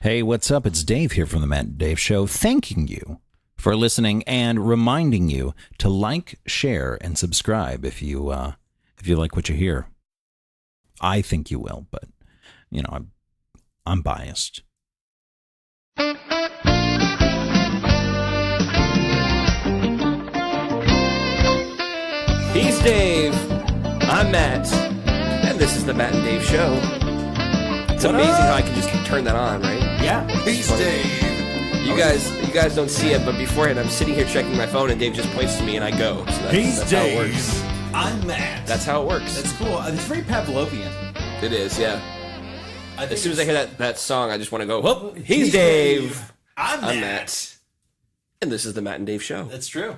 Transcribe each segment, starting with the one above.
Hey, what's up? It's Dave here from the Matt and Dave Show, thanking you for listening and reminding you to like, share, and subscribe if you like what you hear. I think you will, but you know, I'm biased. He's Dave. I'm Matt, and this is the Matt and Dave Show. It's amazing how I can just turn that on, right? Yeah. He's Dave. You guys don't see it, but beforehand, I'm sitting here checking my phone, and Dave just points to me, and I go. So that's how it works. I'm Matt. That's how it works. That's cool. It's very Pavlovian. It is, yeah. As soon as I hear that song, I just want to go, well, he's Dave. I'm Matt. And this is the Matt and Dave Show. That's true.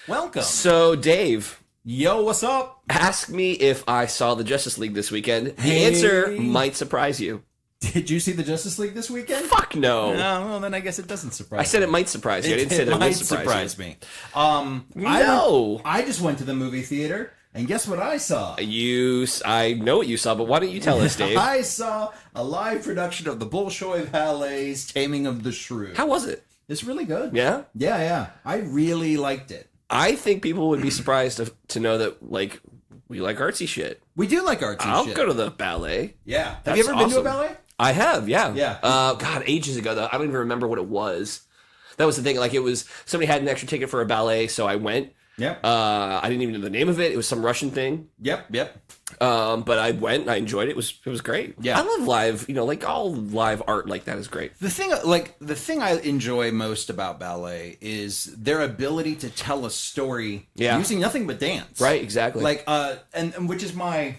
Welcome. So, Dave. Yo, what's up? Ask me if I saw the Justice League this weekend. The Hey. answer might surprise you. Did you see the Justice League this weekend? Fuck no. No, well, then I guess it doesn't surprise me. I said it might surprise you. I didn't say that it would surprise me. No. I just went to the movie theater, and guess what I saw? I know what you saw, but why don't you tell us, Dave? I saw a live production of the Bolshoi Ballet's Taming of the Shrew. How was it? It's really good. Yeah? Yeah. I really liked it. I think people would be surprised to know that, like, we like artsy shit. We do like artsy I'll shit. go to the ballet. Yeah. Have That's you ever been to a awesome. ballet? I have, yeah. Yeah. God, ages ago, though. I don't even remember what it was. That was the thing. Like, it was, somebody had an extra ticket for a ballet, so I went. Yep. I didn't even know the name of it. It was some Russian thing. Yep. But I went and I enjoyed it. It was great. Yeah. I love live, like all live art like that is great. The thing I enjoy most about ballet is their ability to tell a story using nothing but dance. Right, exactly. Like and which is my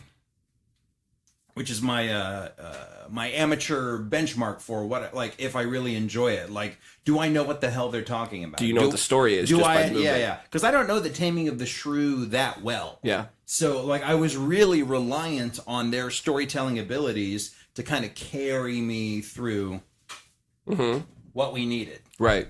my amateur benchmark for what, like, if I really enjoy it. Like, do I know what the hell they're talking about? Do you know what the story is? Do just I? by the movement? Yeah. Because I don't know the Taming of the Shrew that well. Yeah. So, like, I was really reliant on their storytelling abilities to kind of carry me through what we needed. Right.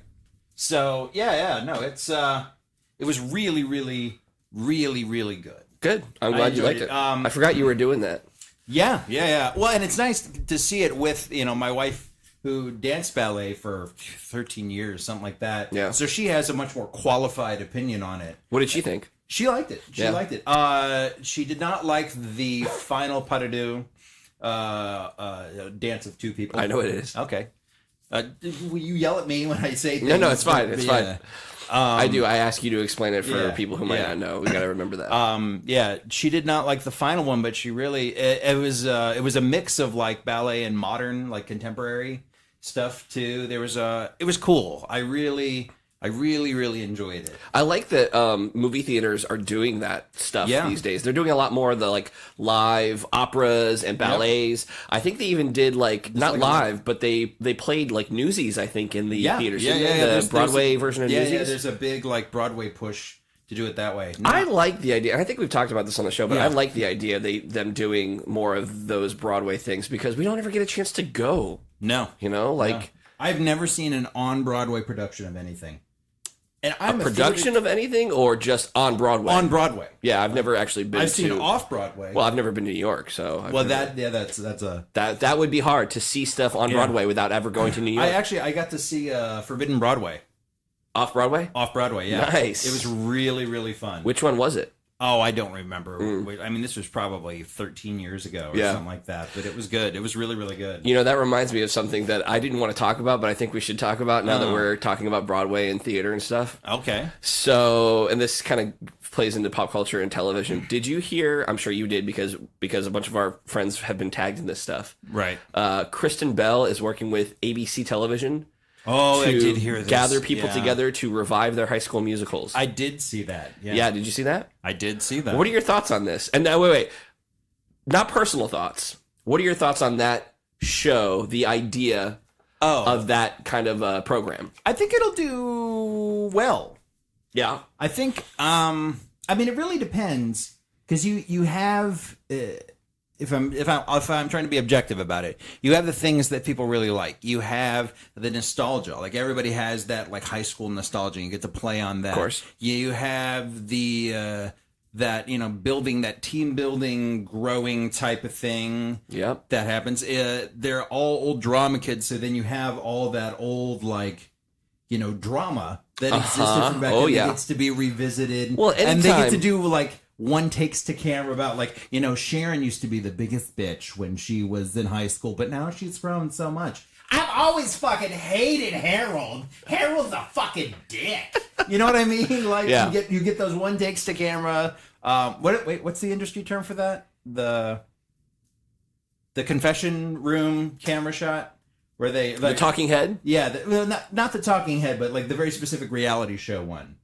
So, no, it was really, really, really, really good. Good. I'm glad you liked it. I forgot you were doing that. Yeah. Well, and it's nice to see it with, my wife, who danced ballet for 13 years, something like that. Yeah. So she has a much more qualified opinion on it. What did she think? She liked it. She liked it. She did not like the final pas de deux, dance of two people. I know it is. Okay. Will you yell at me when I say things? No, it's fine. It's fine. I do. I ask you to explain it for people who might not know. We got to remember that. She did not like the final one, but she really it was a mix of like ballet and modern, like contemporary stuff too. It was cool. I really enjoyed it. I like that movie theaters are doing that stuff these days. They're doing a lot more of the like live operas and ballets. Yep. I think they even did not live, but they played like Newsies, I think, in the theaters. The Broadway version of Newsies. Yeah, there's a big like Broadway push to do it that way. No. I like the idea. I think we've talked about this on the show, but I like the idea of them doing more of those Broadway things because we don't ever get a chance to go. No. No. I've never seen an on-Broadway production of anything. And I'm a production of anything, or just on Broadway? On Broadway. Yeah, I've never actually been. I've seen off Broadway. Well, I've never been to New York, so. That would be hard to see stuff on Broadway without ever going to New York. I got to see Forbidden Broadway. Off Broadway? Off Broadway, yeah. Nice. It was really, really fun. Which one was it? Oh, I don't remember. I mean, this was probably 13 years ago or something like that, but it was good. It was really, really good. That reminds me of something that I didn't want to talk about, but I think we should talk about now that we're talking about Broadway and theater and stuff. Okay. So, and this kind of plays into pop culture and television. Did you hear, I'm sure you did because a bunch of our friends have been tagged in this stuff. Right. Kristen Bell is working with ABC Television. Oh, I did hear this. Gather people together to revive their high school musicals. I did see that. Yeah, did you see that? I did see that. What are your thoughts on this? And now, wait. Not personal thoughts. What are your thoughts on that show, the idea of that kind of program? I think it'll do well. Yeah. I think, I mean, it really depends, because you have... If I'm trying to be objective about it, you have the things that people really like. You have the nostalgia. Like, everybody has that like high school nostalgia. You get to play on that. Of course. You have the that, building, that team building, growing type of thing. Yep. That happens. They're all old drama kids, so then you have all that old, drama that existed from back then that gets to be revisited. Well, and they get to do, one takes to camera about, Sharon used to be the biggest bitch when she was in high school, but now she's grown so much. I've always fucking hated Harold. Harold's a fucking dick. You know what I mean? You get those one takes to camera. What's the industry term for that? The confession room camera shot where they the talking head. Yeah, not the talking head, but the very specific reality show one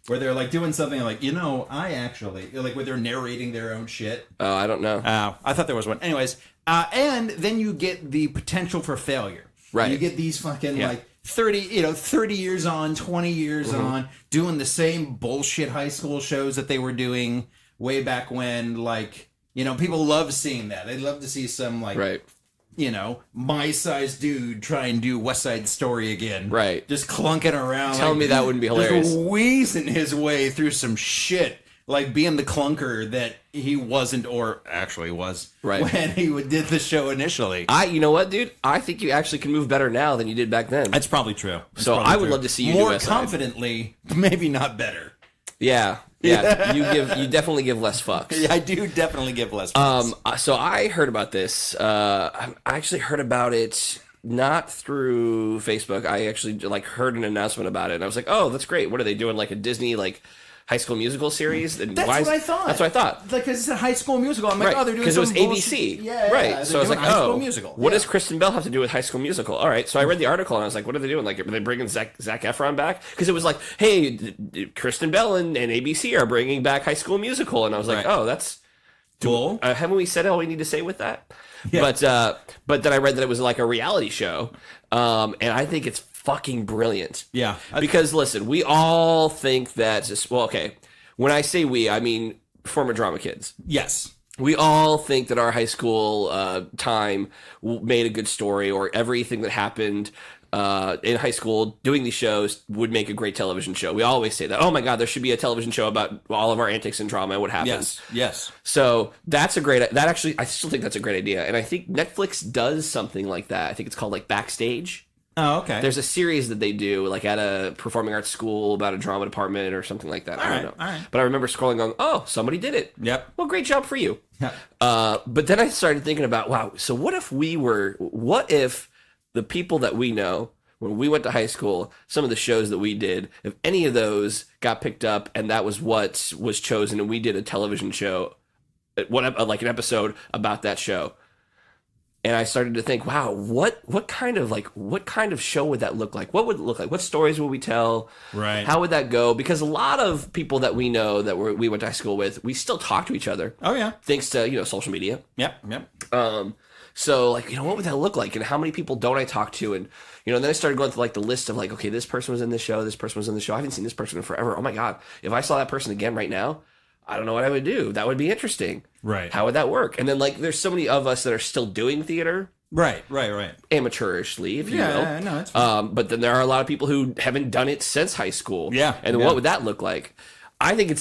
where they're doing something I actually where they're narrating their own shit. Oh, I don't know. I thought there was one. Anyways, and then you get the potential for failure. Right. You get these fucking 30 years on, 20 years on, doing the same bullshit high school shows that they were doing way back when, people love seeing that. They love to see some, my size dude try and do West Side Story again. Right. Just clunking around. Tell me that wouldn't be hilarious. Just wheezing his way through some shit. Being the clunker that he wasn't, or actually was, when he did the show initially. You know what, dude? I think you actually can move better now than you did back then. That's probably true. I would love to see you more do SI. confidently, maybe not better. Yeah. You definitely give less fucks. Yeah, I do definitely give less fucks. So I heard about this. I actually heard about it not through Facebook. I actually heard an announcement about it, and I was like, "Oh, that's great! What are they doing? A Disney High School Musical series?" And that's what I thought. That's what I thought. Because it's a High School Musical. I'm like, oh, they're doing because it was bullshit. ABC. Yeah, right. So I was like, High School Musical. What does Kristen Bell have to do with High School Musical? All right. So I read the article and I was like, what are they doing? Are they bringing Zac Efron back? Because it was hey, Kristen Bell and ABC are bringing back High School Musical, and I was like, oh, that's cool. Haven't we said all we need to say with that? Yeah. But then I read that it was a reality show, and I think it's fucking brilliant. Yeah. Because listen, we all think that okay. When I say we, I mean former drama kids. Yes. We all think that our high school time made a good story, or everything that happened in high school doing these shows would make a great television show. We always say that. Oh my God, there should be a television show about all of our antics and drama and what happens. Yes. So I still think that's a great idea. And I think Netflix does something like that. I think it's called Backstage. Oh, okay. There's a series that they do at a performing arts school about a drama department or something like that. I don't know. All right. But I remember scrolling going, oh, somebody did it. Yep. Well, great job for you. Yeah. But then I started thinking about, wow, so what if the people that we know when we went to high school, some of the shows that we did, if any of those got picked up and that was what was chosen and we did a television show, an episode about that show. And I started to think, wow, what kind of show would that look like? What would it look like? What stories would we tell? Right. How would that go? Because a lot of people that we know that we went to high school with, we still talk to each other. Oh yeah. Thanks to social media. Yep. So what would that look like? And how many people don't I talk to? And then I started going through the list of okay, this person was in this show, this person was in the show. I haven't seen this person in forever. Oh my God, if I saw that person again right now, I don't know what I would do. That would be interesting. Right. How would that work? And then there's so many of us that are still doing theater. Right. Amateurishly, if you will. Yeah, no, it's fine. But then there are a lot of people who haven't done it since high school. Yeah. And what would that look like? I think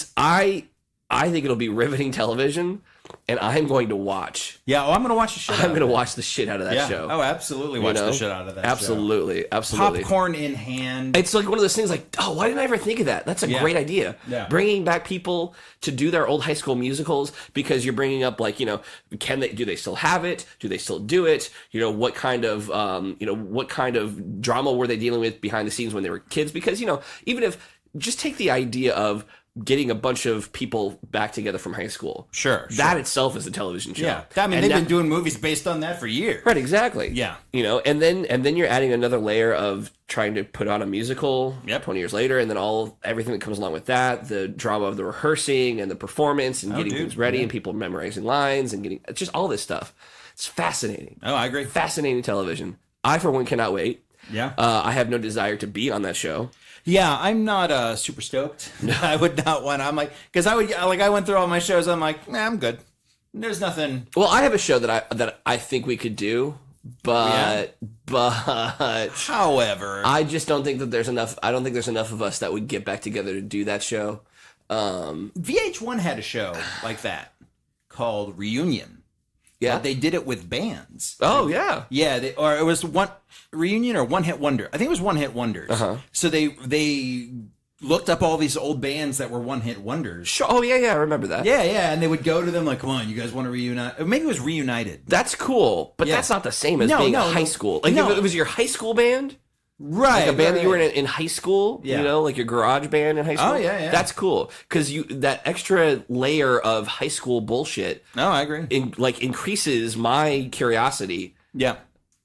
it'll be riveting television, and I'm going to watch. Yeah, I'm going to watch the shit. I'm going to watch the shit out of that show. Oh, absolutely, watch the shit out of that. Absolutely. Popcorn in hand. It's one of those things oh, why didn't I ever think of that? That's a great idea. Yeah. Bringing back people to do their old high school musicals, because you're bringing up do they still have it? Do they still do it? What kind of drama were they dealing with behind the scenes when they were kids? Because even if just take the idea of getting a bunch of people back together from high school. Sure. That itself is a television show. Yeah. I mean, they've been doing movies based on that for years. Right, exactly. Yeah. And then you're adding another layer of trying to put on a musical 20 years later, and then everything that comes along with that, the drama of the rehearsing and the performance and getting things ready and people memorizing lines and getting just all this stuff. It's fascinating. Oh, I agree. Fascinating television. I, for one, cannot wait. Yeah. I have no desire to be on that show. Yeah, I'm not super stoked. I would not want. I'm because I would I went through all my shows. I'm I'm good. There's nothing. Well, I have a show that I think we could do, but however, I just don't think that there's enough. I don't think there's enough of us that would get back together to do that show. VH1 had a show like that called Reunion. Yeah, they did it with bands. Oh yeah, yeah. Or it was one Reunion or One Hit Wonder. I think it was One Hit Wonders. So they looked up all these old bands that were one hit wonders. Sure. Oh yeah, I remember that. Yeah, and they would go to them like, "Come on, you guys want to reunite?" Maybe it was Reunited. That's cool, but that's not the same as being a high school. Like if it was your high school band, right? Like a band that you were in high school, you know, like your garage band in high school. Oh yeah. That's cool because that extra layer of high school bullshit. No, I agree. Increases my curiosity. Yeah.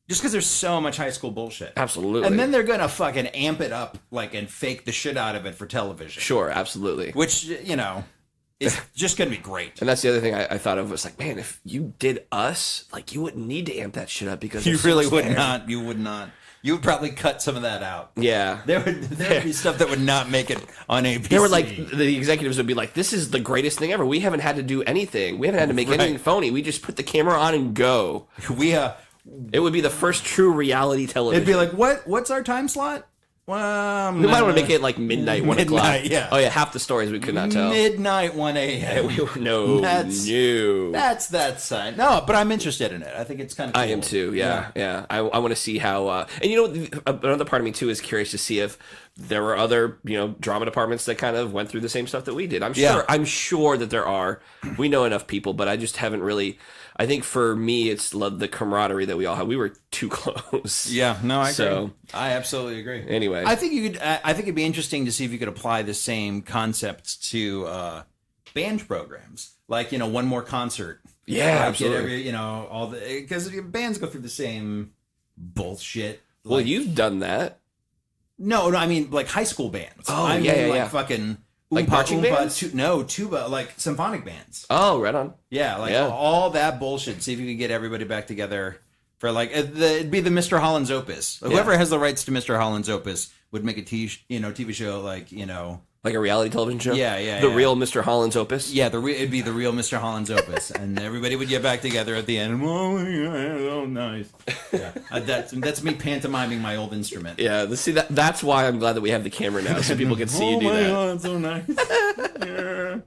Just because there's so much high school bullshit. Absolutely. And then they're going to fucking amp it up and fake the shit out of it for television. Sure, absolutely. Which, is just going to be great. And that's the other thing I thought of was like, man, if you did Us, like you wouldn't need to amp that shit up because you really would not. You would not. You would probably cut some of that out. Yeah. There would be stuff that would not make it on ABC. They were like, the executives would be like, this is the greatest thing ever. We haven't had to do anything. We haven't had to make anything phony. We just put the camera on and go. It would be the first true reality television. It'd be like, what's our time slot? Well, we might want to make it like midnight, 1 o'clock. Yeah. Oh yeah, half the stories we could not tell. Midnight, 1 a.m. No. That's that side. No, but I'm interested in it. I think it's kind of cool. I am too. Yeah. I want to see how. And another part of me too is curious to see if there were other drama departments that kind of went through the same stuff that we did. I'm sure that there are. We know enough people, but I just haven't really. I think for me, it's the camaraderie that we all had. We were too close. Yeah, no, I agree. I absolutely agree. Anyway, I think you could. I think it'd be interesting to see if you could apply the same concepts to band programs, like one more concert. Yeah, absolutely. Because bands go through the same bullshit. Well, you've done that. No, I mean like high school bands. Oh, I mean, like fucking. Like marching bands? Tuba, like symphonic bands. Oh, right on. Yeah, all that bullshit. See if you could get everybody back together for it'd be the Mr. Holland's Opus. Whoever has the rights to Mr. Holland's Opus would make a TV show like a reality television show. Yeah. The real Mr. Holland's Opus. Yeah, it'd be the real Mr. Holland's Opus, and everybody would get back together at the end. Oh, nice. Yeah, that's me pantomiming my old instrument. Yeah, that's why I'm glad that we have the camera now, so people can see you do that. Oh, so nice. Yeah.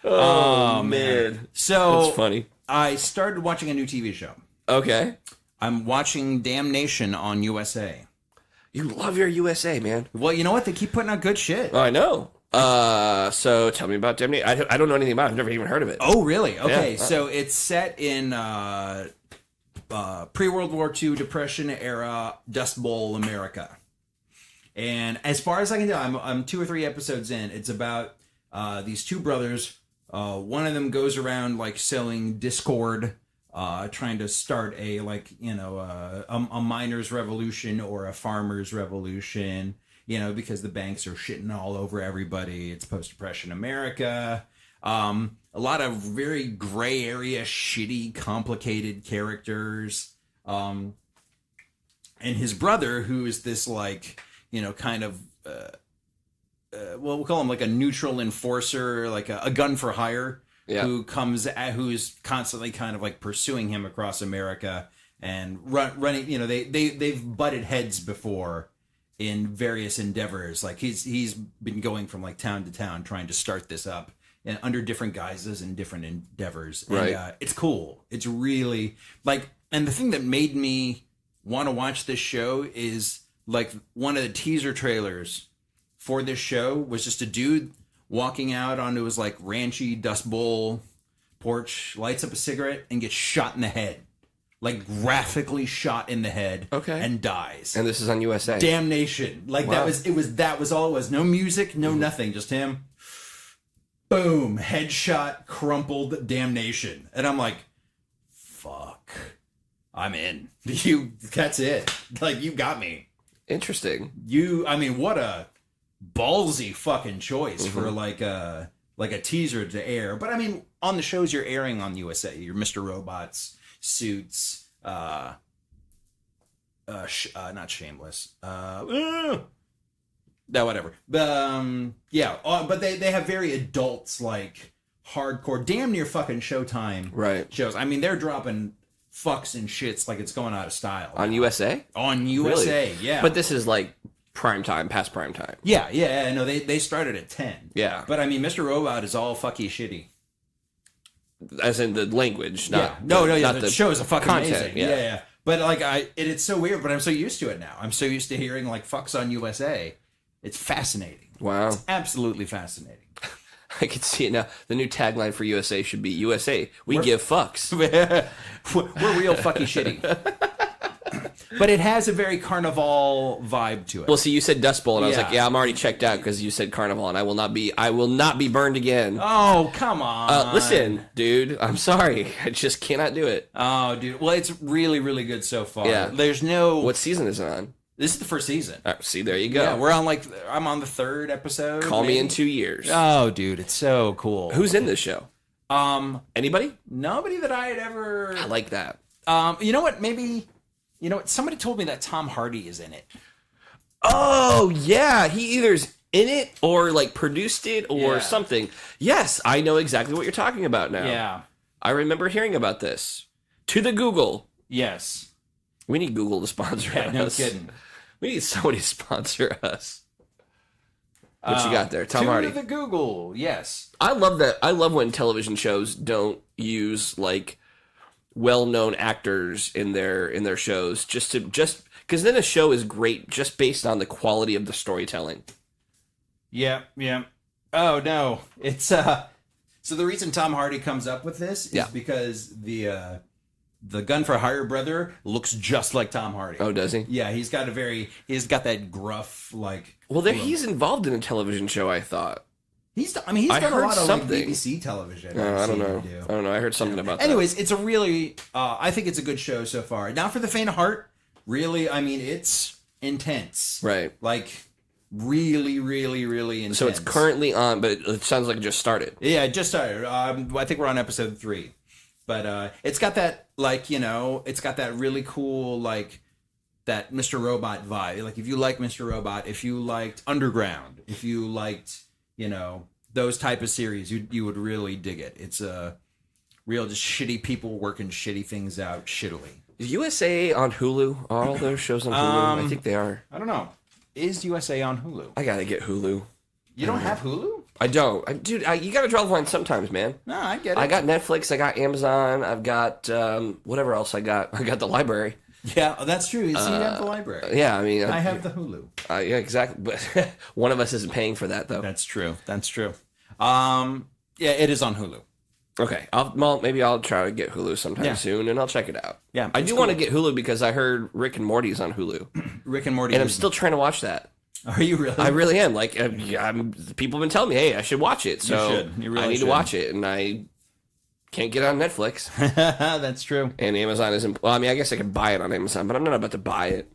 Oh man, so that's funny. I started watching a new TV show. Okay, I'm watching Damnation on USA. You love your USA, man. Well, you know what? They keep putting out good shit. Oh, I know. So tell me about Damnation. I don't know anything about it. I've never even heard of it. Oh, really? Okay, so it's set in pre-World War II Depression era Dust Bowl America. And as far as I can tell, I'm 2 or 3 episodes in. It's about these two brothers. One of them goes around selling Discord. Trying to start a miners' revolution or a farmers' revolution, because the banks are shitting all over everybody. It's post-depression America. A lot of very gray area, shitty, complicated characters. And his brother, who is this kind of we'll call him a neutral enforcer, a gun for hire. Yeah. Who's constantly kind of pursuing him across America and running. They've butted heads before in various endeavors. He's been going from town to town trying to start this up and under different guises and different endeavors. Right. And, it's cool. It's really and the thing that made me want to watch this show is one of the teaser trailers for this show was just a dude walking out onto his ranchy Dust Bowl porch, lights up a cigarette, and gets shot in the head. Graphically shot in the head. Okay. And dies. And this is on USA. Damnation. Wow. That was all it was. No music, no nothing, just him. Boom. Headshot, crumpled, Damnation. And I'm like, fuck. I'm in. That's it. You got me. Interesting. What a ballsy fucking choice for a teaser to air. But on the shows you're airing on USA, your Mr. Robots, Suits, not Shameless, whatever. But they have very adults hardcore, damn near fucking Showtime shows. They're dropping fucks and shits like it's going out of style on USA. On USA, really? Yeah. But this is past prime time. Yeah. No, they started at 10. Yeah. But I mean, Mr. Robot is all fucky shitty. As in the language, not the show is a fucking content, amazing. yeah. Yeah. But like it's so weird, but I'm so used to it now. I'm so used to hearing like fucks on USA. It's fascinating. Wow. It's absolutely fascinating. I can see it now. The new tagline for USA should be USA. We're give fucks. We're real fucky shitty. But it has a very Carnival vibe to it. Well, see, you said Dust Bowl, and I was like, yeah, I'm already checked out because you said Carnival, and I will not be burned again. Oh, come on. Listen, dude, I'm sorry. I just cannot do it. Oh, dude. Well, it's really, really good so far. Yeah. There's no... What season is it on? This is the first season. See, there you go. Yeah, I'm on the 3rd episode. Call me in 2 years. Oh, dude, it's so cool. Who's in this show? Anybody? Nobody that I had ever... I like that. You know what? Maybe... You know what? Somebody told me that Tom Hardy is in it. Oh, yeah. He either's in it or like produced it or something. Yes, I know exactly what you're talking about now. Yeah. I remember hearing about this. To the Google. Yes. We need Google to sponsor us. No kidding. We need somebody to sponsor us. What you got there? Tom Hardy. To the Google, yes. I love that. I love when television shows don't use like well-known actors in their shows just because then a show is great just based on the quality of the storytelling. Yeah. Oh no, it's so the reason Tom Hardy comes up with this is because the Gun for Hire brother looks just like Tom Hardy. Oh, does he? Yeah, he's got that gruff like. Well, he's involved in a television show. I thought. He's done a lot of like BBC television. I don't know. I heard something about that. Anyways, it's a really, I think it's a good show so far. Not for the faint of heart. Really, I mean, it's intense. Right. Like, really, really, really intense. So it's currently on, but it sounds like it just started. Yeah, it just started. I think we're on episode 3. But it's got that, like, it's got that really cool, like, that Mr. Robot vibe. Like, if you like Mr. Robot, if you liked Underground, if you liked... those type of series, you would really dig it. It's a real just shitty people working shitty things out shittily. Is USA on Hulu? Are all those shows on Hulu? I think they are. I don't know. Is USA on Hulu? I gotta get Hulu. You don't have Hulu? I don't. Dude, you gotta draw the line sometimes, man. No, I get it. I got Netflix, I got Amazon, I've got whatever else I got. I got the library. Yeah, that's true. You have the library. Yeah, I mean... I have the Hulu. Yeah, exactly. But one of us isn't paying for that, though. That's true. Yeah, it is on Hulu. Okay. Maybe I'll try to get Hulu sometime soon, and I'll check it out. Yeah, I do want to get Hulu because I heard Rick and Morty's on Hulu. Rick and Morty. And I'm still trying to watch that. Are you really? I really am. Like, people have been telling me, hey, I should watch it. So you should. You really I need should. to watch it, and I... can't get it on Netflix. That's true. And Amazon isn't... Well, I mean, I guess I could buy it on Amazon, but I'm not about to buy it.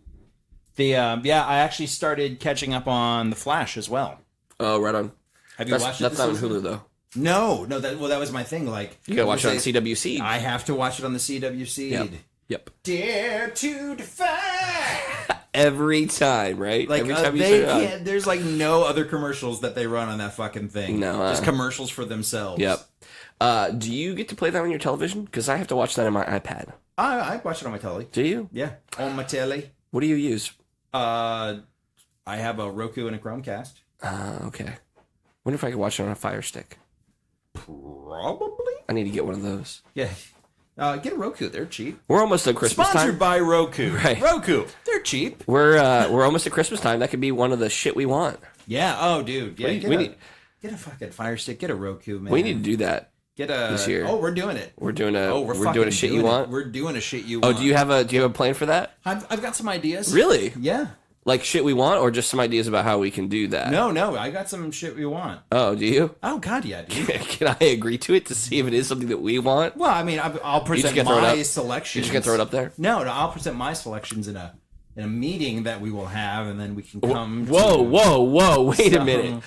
I actually started catching up on The Flash as well. Oh, right on. Have you watched it? That's not on Hulu, though. No. That was my thing. Like, you gotta watch it on CWC. I have to watch it on the CWC. Yep. Dare to defy. Every time, right? Like, Every time there's like no other commercials that they run on that fucking thing. No. Just commercials for themselves. Yep. Do you get to play that on your television? Because I have to watch that on my iPad. I watch it on my telly. Do you? Yeah, on my telly. What do you use? I have a Roku and a Chromecast. Okay. Wonder if I could watch it on a Fire Stick. Probably. I need to get one of those. Yeah. Get a Roku. They're cheap. We're almost at Christmas time. Sponsored by Roku. Right. Roku. They're cheap. We're almost at Christmas time. That could be one of the shit we want. Yeah. Oh, dude. Yeah. Get a fucking Fire Stick. Get a Roku, man. We need to do that. This year. Oh, we're doing it. We're doing a shit you want. We're doing a shit you want. Oh, do you have a plan for that? I've got some ideas. Really? Yeah. Like shit we want, or just some ideas about how we can do that? No, I got some shit we want. Oh, do you? Oh God, yeah, dude. Can I agree to it to see if it is something that we want? Well, I mean, I'll present my selections. You just gonna throw it up there? No, I'll present my selections in a meeting that we will have, and then we can come. Whoa! Wait a minute.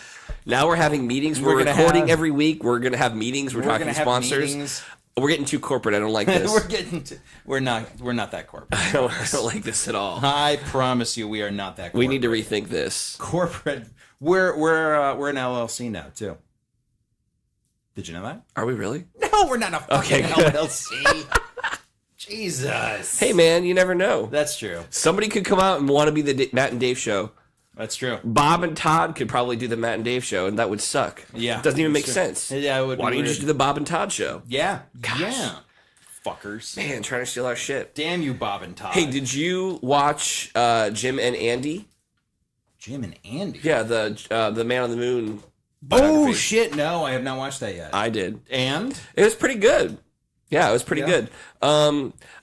Now we're having meetings. We're recording every week. We're gonna have meetings. We're talking sponsors. Meetings. We're getting too corporate. I don't like this. We're not that corporate. I don't like this at all. I promise you, we are not that corporate. We need to rethink this. Corporate. We're an LLC now too. Did you know that? Are we really? No, we're not a fucking LLC. Jesus. Hey man, you never know. That's true. Somebody could come out and want to be the Matt and Dave show. That's true. Bob and Todd could probably do the Matt and Dave show, and that would suck. Yeah. It doesn't even make sense. Yeah, it would. Why don't you just do the Bob and Todd show? Yeah. Gosh. Yeah. Fuckers. Man, trying to steal our shit. Damn you, Bob and Todd. Hey, did you watch Jim and Andy? Jim and Andy? Yeah, the Man on the Moon Oh, biography. shit. No, I have not watched that yet. I did. And? It was pretty good. Yeah, it was pretty good. I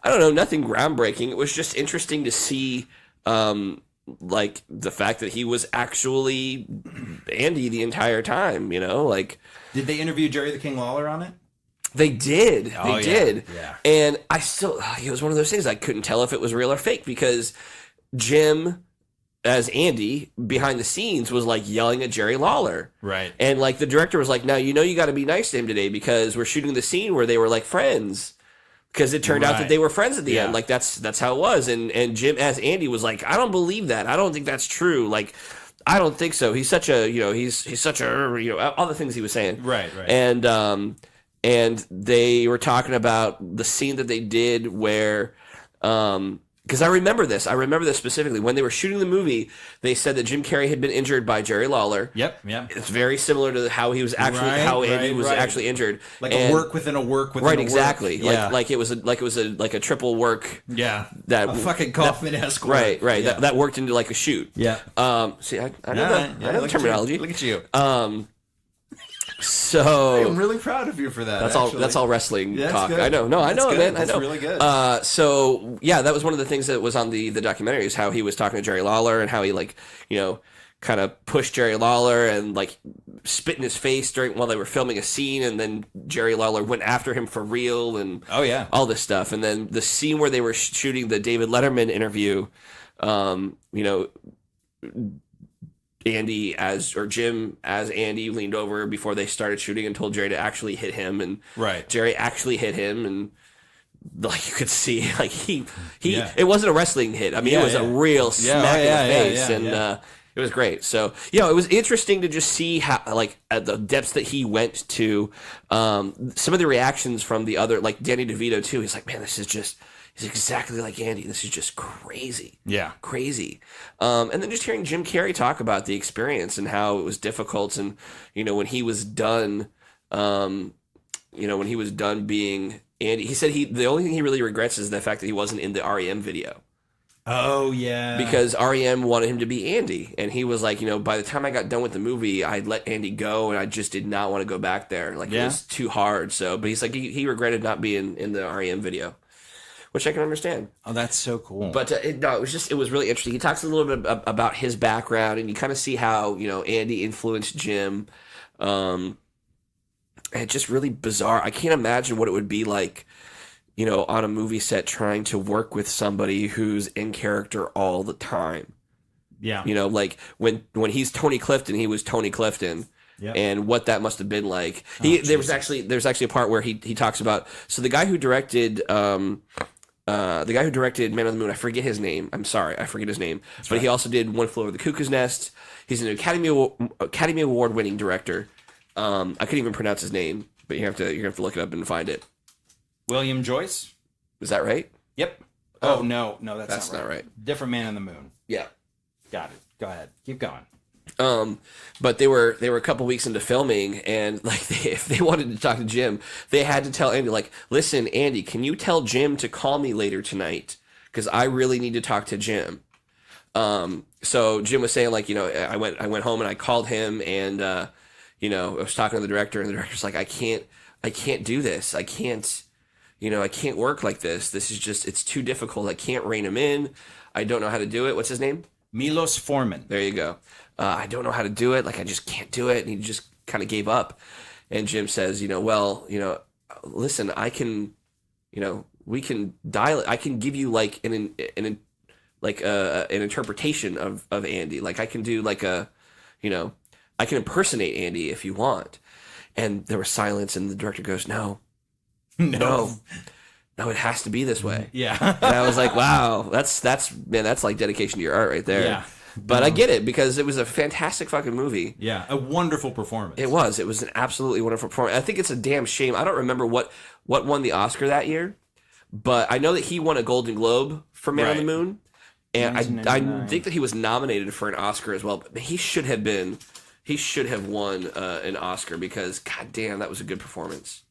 don't know, nothing groundbreaking. It was just interesting to see, like, the fact that he was actually Andy the entire time, you know? Like, did they interview Jerry the King Lawler on it? They did. They did. Yeah. And I still, it was one of those things I couldn't tell if it was real or fake because Jim, as Andy, behind the scenes, was like yelling at Jerry Lawler. Right. And like the director was like, now, you know, you got to be nice to him today because we're shooting the scene where they were like friends. Because it turned out that they were friends at the end. Like that's how it was. And Jim, as Andy, was like, I don't believe that. I don't think that's true. Like, I don't think so. He's such a, you know, he's such a, you know, all the things he was saying. Right. Right. And they were talking about the scene that they did where, because I remember this specifically. When they were shooting the movie, they said that Jim Carrey had been injured by Jerry Lawler. Yep. It's very similar to how he was actually, Andy was actually injured. Like a work within a work within a work. Right, exactly. Yeah. Like it was a triple work. Yeah. That a fucking Kaufman-esque work. Right. Yeah. That worked into like a shoot. Yeah. See, I know the terminology. Look at you. So I'm really proud of you for that. That's all wrestling talk. Good. I know. No, I know, man. I know. That's really good. So yeah, that was one of the things that was on the documentary is how he was talking to Jerry Lawler and how he like, you know, kind of pushed Jerry Lawler and like spit in his face while they were filming a scene, and then Jerry Lawler went after him for real and all this stuff. And then the scene where they were shooting the David Letterman interview, you know, Jim as Andy leaned over before they started shooting and told Jerry to actually hit him, and Jerry actually hit him, and like you could see, like he it wasn't a wrestling hit. I mean, it was a real smack in the face, and it was great. So it was interesting to just see how, like, at the depths that he went to. Some of the reactions from the other, like Danny DeVito too. He's like, man, he's exactly like Andy. This is just crazy. Yeah. Crazy. And then just hearing Jim Carrey talk about the experience and how it was difficult. And, you know, when he was done, being Andy, he said the only thing he really regrets is the fact that he wasn't in the REM video. Oh, yeah. Because REM wanted him to be Andy. And he was like, you know, by the time I got done with the movie, I'd let Andy go and I just did not want to go back there. Like, it was too hard. So, but he's like, he regretted not being in the REM video, which I can understand. Oh, that's so cool. But it was really interesting. He talks a little bit about his background, and you kind of see how, you know, Andy influenced Jim. And it's just really bizarre. I can't imagine what it would be like, you know, on a movie set trying to work with somebody who's in character all the time. Yeah. You know, like when he's Tony Clifton, he was Tony Clifton. Yep. And what that must have been like. There's actually a part where he talks about, so the guy who directed Man on the Moon, I forget his name. I'm sorry, I forget his name. That's but he also did One Flew Over the Cuckoo's Nest. He's an Academy Award winning director. I couldn't even pronounce his name, but you're gonna have to look it up and find it. William Joyce? Is that right? Yep. Oh no, that's not right. Different Man on the Moon. Yeah. Got it. Go ahead. Keep going. But they were a couple weeks into filming, and like if they wanted to talk to Jim, they had to tell Andy, like, listen, Andy, can you tell Jim to call me later tonight? Because I really need to talk to Jim. So Jim was saying, like, you know, I went home and I called him, and you know, I was talking to the director, and the director's like, I can't do this. I can't work like this. This is just, it's too difficult. I can't rein him in. I don't know how to do it. What's his name? Milos Forman. There you go. I don't know how to do it. Like, I just can't do it. And he just kind of gave up. And Jim says, you know, well, you know, listen, I can, you know, we can dial it. I can give you like an interpretation of Andy. Like, I can do like a, you know, I can impersonate Andy if you want. And there was silence, and the director goes, no, it has to be this way. Yeah. And I was like, wow, that's like dedication to your art right there. Yeah. But I get it, because it was a fantastic fucking movie. Yeah, a wonderful performance. It was an absolutely wonderful performance. I think it's a damn shame. I don't remember what won the Oscar that year, but I know that he won a Golden Globe for Man on the Moon. And I think that he was nominated for an Oscar as well, but he should have won an Oscar because, god damn, that was a good performance.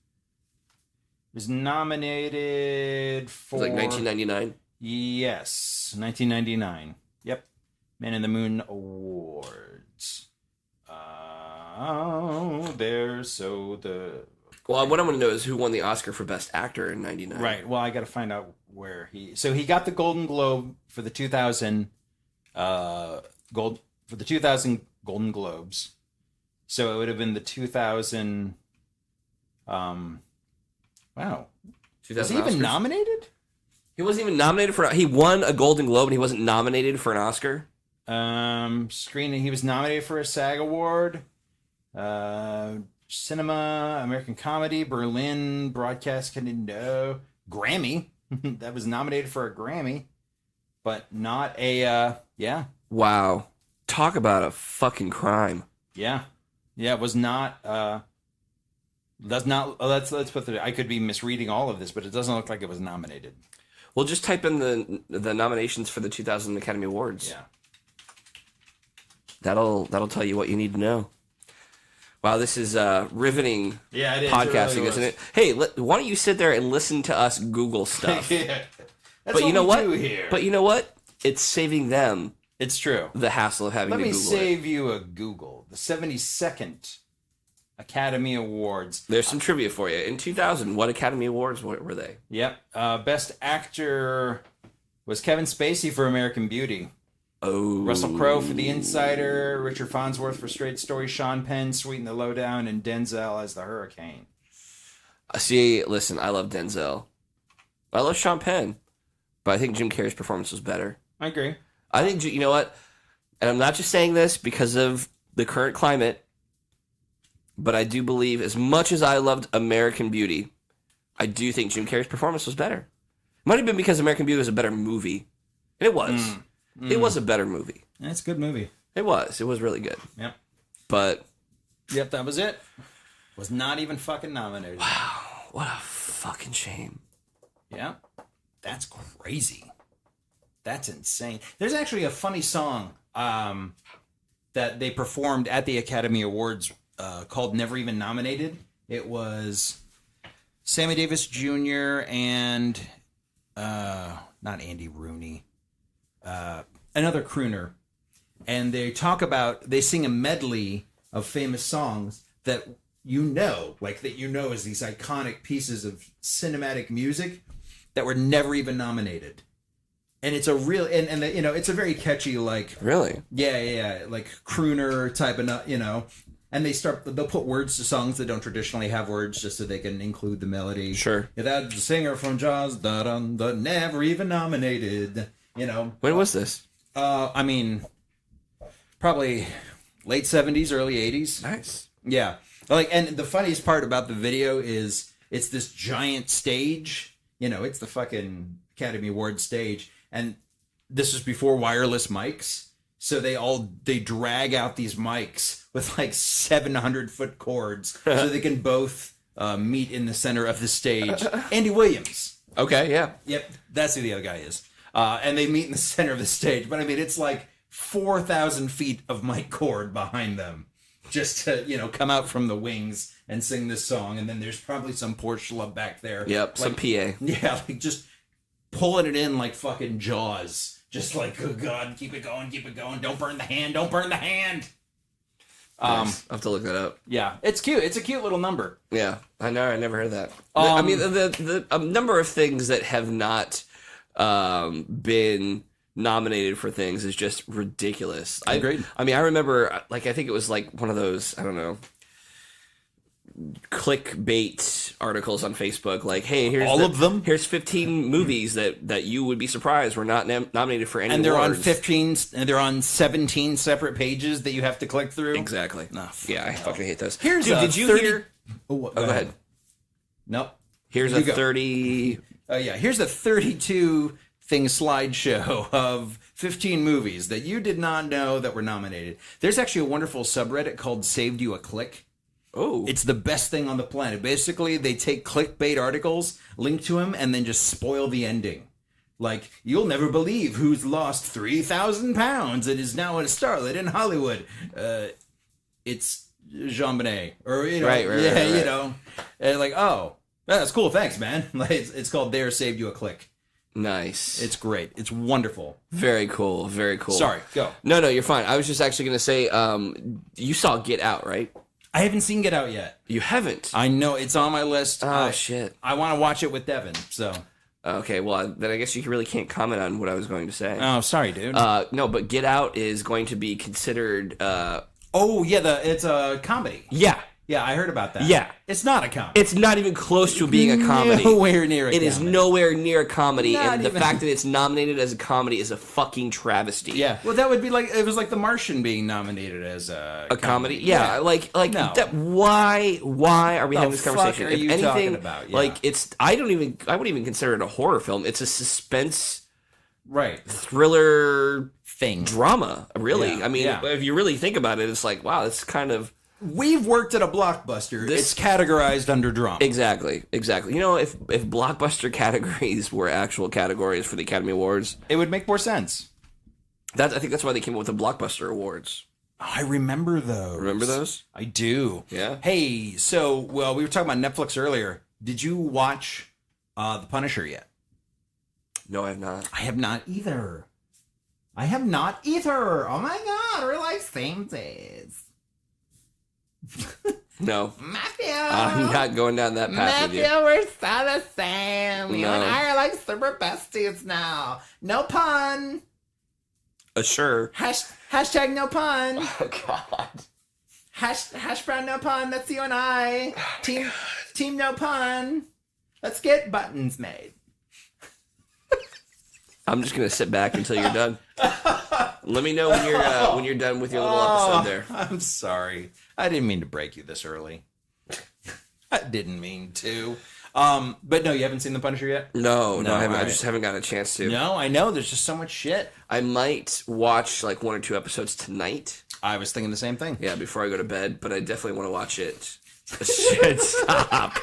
He was nominated for... It was like 1999? Yes, 1999. Yep. Man in the Moon Awards. Well, what I want to know is who won the Oscar for Best Actor in 99. Right. Well, I got to find out where he... So he got the Golden Globe for the 2000 Golden Globes. So it would have been the 2000... wow. Was he even nominated? He wasn't even nominated for... He won a Golden Globe and he wasn't nominated for an Oscar? Screening. He was nominated for a SAG Award. Cinema, American Comedy, Berlin, Broadcast, Grammy. That was nominated for a Grammy, but not a, yeah. Wow. Talk about a fucking crime. Yeah. Yeah, it was not, let's put the, I could be misreading all of this, but it doesn't look like it was nominated. Well, just type in the nominations for the 2000 Academy Awards. Yeah. That'll tell you what you need to know. Wow, this is riveting podcasting, really isn't it? Hey, why don't you sit there and listen to us Google stuff? Yeah. But you know what? But you know what? It's saving them. It's true. The hassle of having to Google it. Let me save you a Google. The 72nd Academy Awards. There's some trivia for you. In 2000, what Academy Awards were they? Yep. Best Actor was Kevin Spacey for American Beauty. Oh. Russell Crowe for The Insider, Richard Farnsworth for Straight Story, Sean Penn, Sweeten the Lowdown, and Denzel as the Hurricane. See, listen, I love Denzel. I love Sean Penn. But I think Jim Carrey's performance was better. I agree. I think, you know what? And I'm not just saying this because of the current climate, but I do believe, as much as I loved American Beauty, I do think Jim Carrey's performance was better. It might have been because American Beauty was a better movie. And it was. It was a better movie. That's a good movie. It was. It was really good. Yep. But... Yep, that was it. Was not even fucking nominated. Wow. What a fucking shame. Yeah. That's crazy. That's insane. There's actually a funny song that they performed at the Academy Awards called Never Even Nominated. It was Sammy Davis Jr. and not Andy Rooney. Another crooner, and they sing a medley of famous songs that is these iconic pieces of cinematic music that were never even nominated. And it's a real, and it's a very catchy, like, really, yeah, like crooner type of, and they'll put words to songs that don't traditionally have words just so they can include the melody. Sure. Yeah, that singer from Jaws, the never even nominated. When was this? Probably late 70s, early 80s. Nice. Yeah. And the funniest part about the video is it's this giant stage. It's the fucking Academy Awards stage. And this was before wireless mics. So they drag out these mics with like 700-foot cords so they can both meet in the center of the stage. Andy Williams. Okay, yeah. Yep, that's who the other guy is. And they meet in the center of the stage. But it's like 4,000 feet of mic cord behind them just to, come out from the wings and sing this song. And then there's probably some poor schlub back there. Yep, some PA. Yeah, like just pulling it in like fucking Jaws. Just like, oh God, keep it going. Don't burn the hand. Nice. I'll have to look that up. Yeah, it's cute. It's a cute little number. Yeah, I know. I never heard that. The number of things that have not been nominated for things is just ridiculous. Agreed. I remember, I think it was like one of those, I don't know, clickbait articles on Facebook. Like, hey, here's all of them. Here's 15 movies that you would be surprised were not nominated for any and they're awards. On 15, and they're on 17 separate pages that you have to click through. Exactly. Yeah, I fucking hate those. Here's did you 30... hear? Go ahead. Nope. Here's a 30. Oh yeah, here's a 32 thing slideshow of 15 movies that you did not know that were nominated. There's actually a wonderful subreddit called Saved You a Click. Oh. It's the best thing on the planet. Basically, they take clickbait articles, link to them, and then just spoil the ending. Like, you'll never believe who's lost 3,000 pounds and is now a starlet in Hollywood. It's Jean Bonnet. Or, you know, right. you know. And like, oh, that's cool. Thanks, man. Like, it's called There Saved You a Click. Nice. It's great. It's wonderful. Very cool. Very cool. Sorry, go. No, you're fine. I was just actually going to say, you saw Get Out, right? I haven't seen Get Out yet. You haven't? I know. It's on my list. Oh, shit. I want to watch it with Devin, so... Okay, well, then I guess you really can't comment on what I was going to say. Oh, sorry, dude. No, but Get Out is going to be considered... oh, yeah, it's a comedy. Yeah. Yeah, I heard about that. Yeah. It's not a comedy. It's not even close to being a comedy. Nowhere near a comedy. It is nowhere near a comedy, Not and the even. fact that it's nominated as a comedy is a fucking travesty. Yeah. Well, that would be like, it was like The Martian being nominated as a comedy. Yeah, like No. that. Why are we having this fuck conversation? are If you anything, talking about? Yeah. like I wouldn't even consider it a horror film. It's a suspense Right. thriller Thing. drama, really. Yeah, I mean, yeah. if you really think about it, it's like, wow, it's kind of... We've worked at a Blockbuster. It's categorized under drama. Exactly. You know, if blockbuster categories were actual categories for the Academy Awards, It would make more sense. I think that's why they came up with the Blockbuster Awards. Oh, I remember those. Remember those? I do. Yeah. Hey, so, well, we were talking about Netflix earlier. Did you watch The Punisher yet? No, I have not. I have not either. Oh my god, we're like same days. No. Matthew! I'm not going down that path with you. we're so the same. You No. and I are like super besties now. No pun. Sure. Hashtag no pun. Oh, God. Hash brown no pun. That's you and I. Team no pun. Let's get buttons made. I'm just going to sit back until you're done. Let me know when you're done with your little episode there. I'm sorry. I didn't mean to break you this early. I didn't mean to. But no, you haven't seen The Punisher yet? No, I haven't. all I right. just haven't gotten a chance to. No, I know. There's just so much shit. I might watch like 1 or 2 episodes tonight. I was thinking the same thing. Yeah, before I go to bed, but I definitely want to watch it. Shit, stop.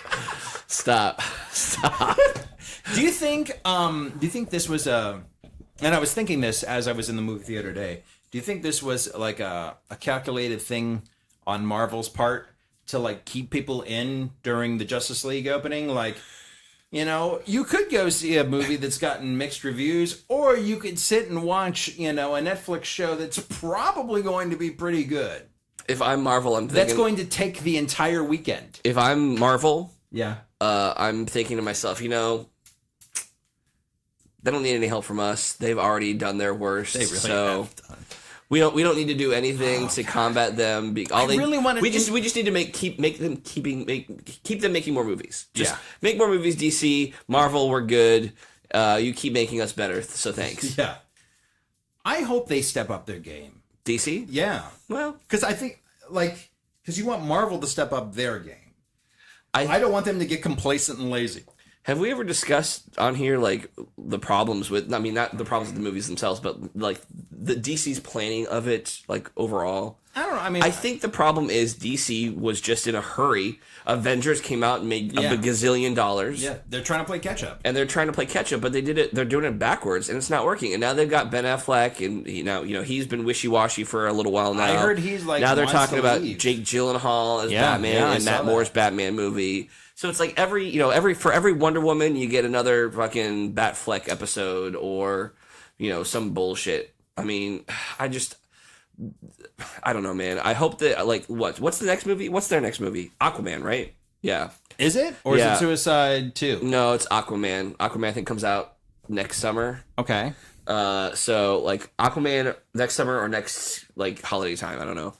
Do you think this was and I was thinking this as I was in the movie theater today. Do you think this was like a calculated thing on Marvel's part to like keep people in during the Justice League opening? Like, you know, you could go see a movie that's gotten mixed reviews, or you could sit and watch, you know, a Netflix show that's probably going to be pretty good. If I'm Marvel, I'm thinking... That's going to take the entire weekend. If I'm Marvel, Yeah. I'm thinking to myself, you know, they don't need any help from us. They've already done their worst. They really so have done. we don't need to do anything to combat them. We just need to keep them making more movies. Just make more movies. DC, Marvel, we're good. You keep making us better. So thanks. Yeah. I hope they step up their game. DC? Yeah. Well, Because I think, because you want Marvel to step up their game. I don't want them to get complacent and lazy. have we ever discussed on here like the problems with? I mean, not the problems with the movies themselves, but like the DC's planning of it, like overall. I don't know. I mean, I think the problem is DC was just in a hurry. Avengers came out and made a gazillion dollars. yeah, they're trying to play catch up. And they're trying to play catch up, but they're doing it backwards, and it's not working. And now they've got Ben Affleck, and you know he's been wishy washy for a little while now. I heard he's like now they're wants talking to about leave. Jake Gyllenhaal as Batman I and saw Matt that. Moore's Batman movie. So it's like for every Wonder Woman you get another fucking Batfleck episode or some bullshit. I mean, I don't know, man. I hope that what's the next movie? What's their next movie? Aquaman, right? Yeah. Is it? Or is it Suicide 2? No, it's Aquaman. Aquaman I think comes out next summer. Okay. So like Aquaman next summer or next like holiday time, I don't know.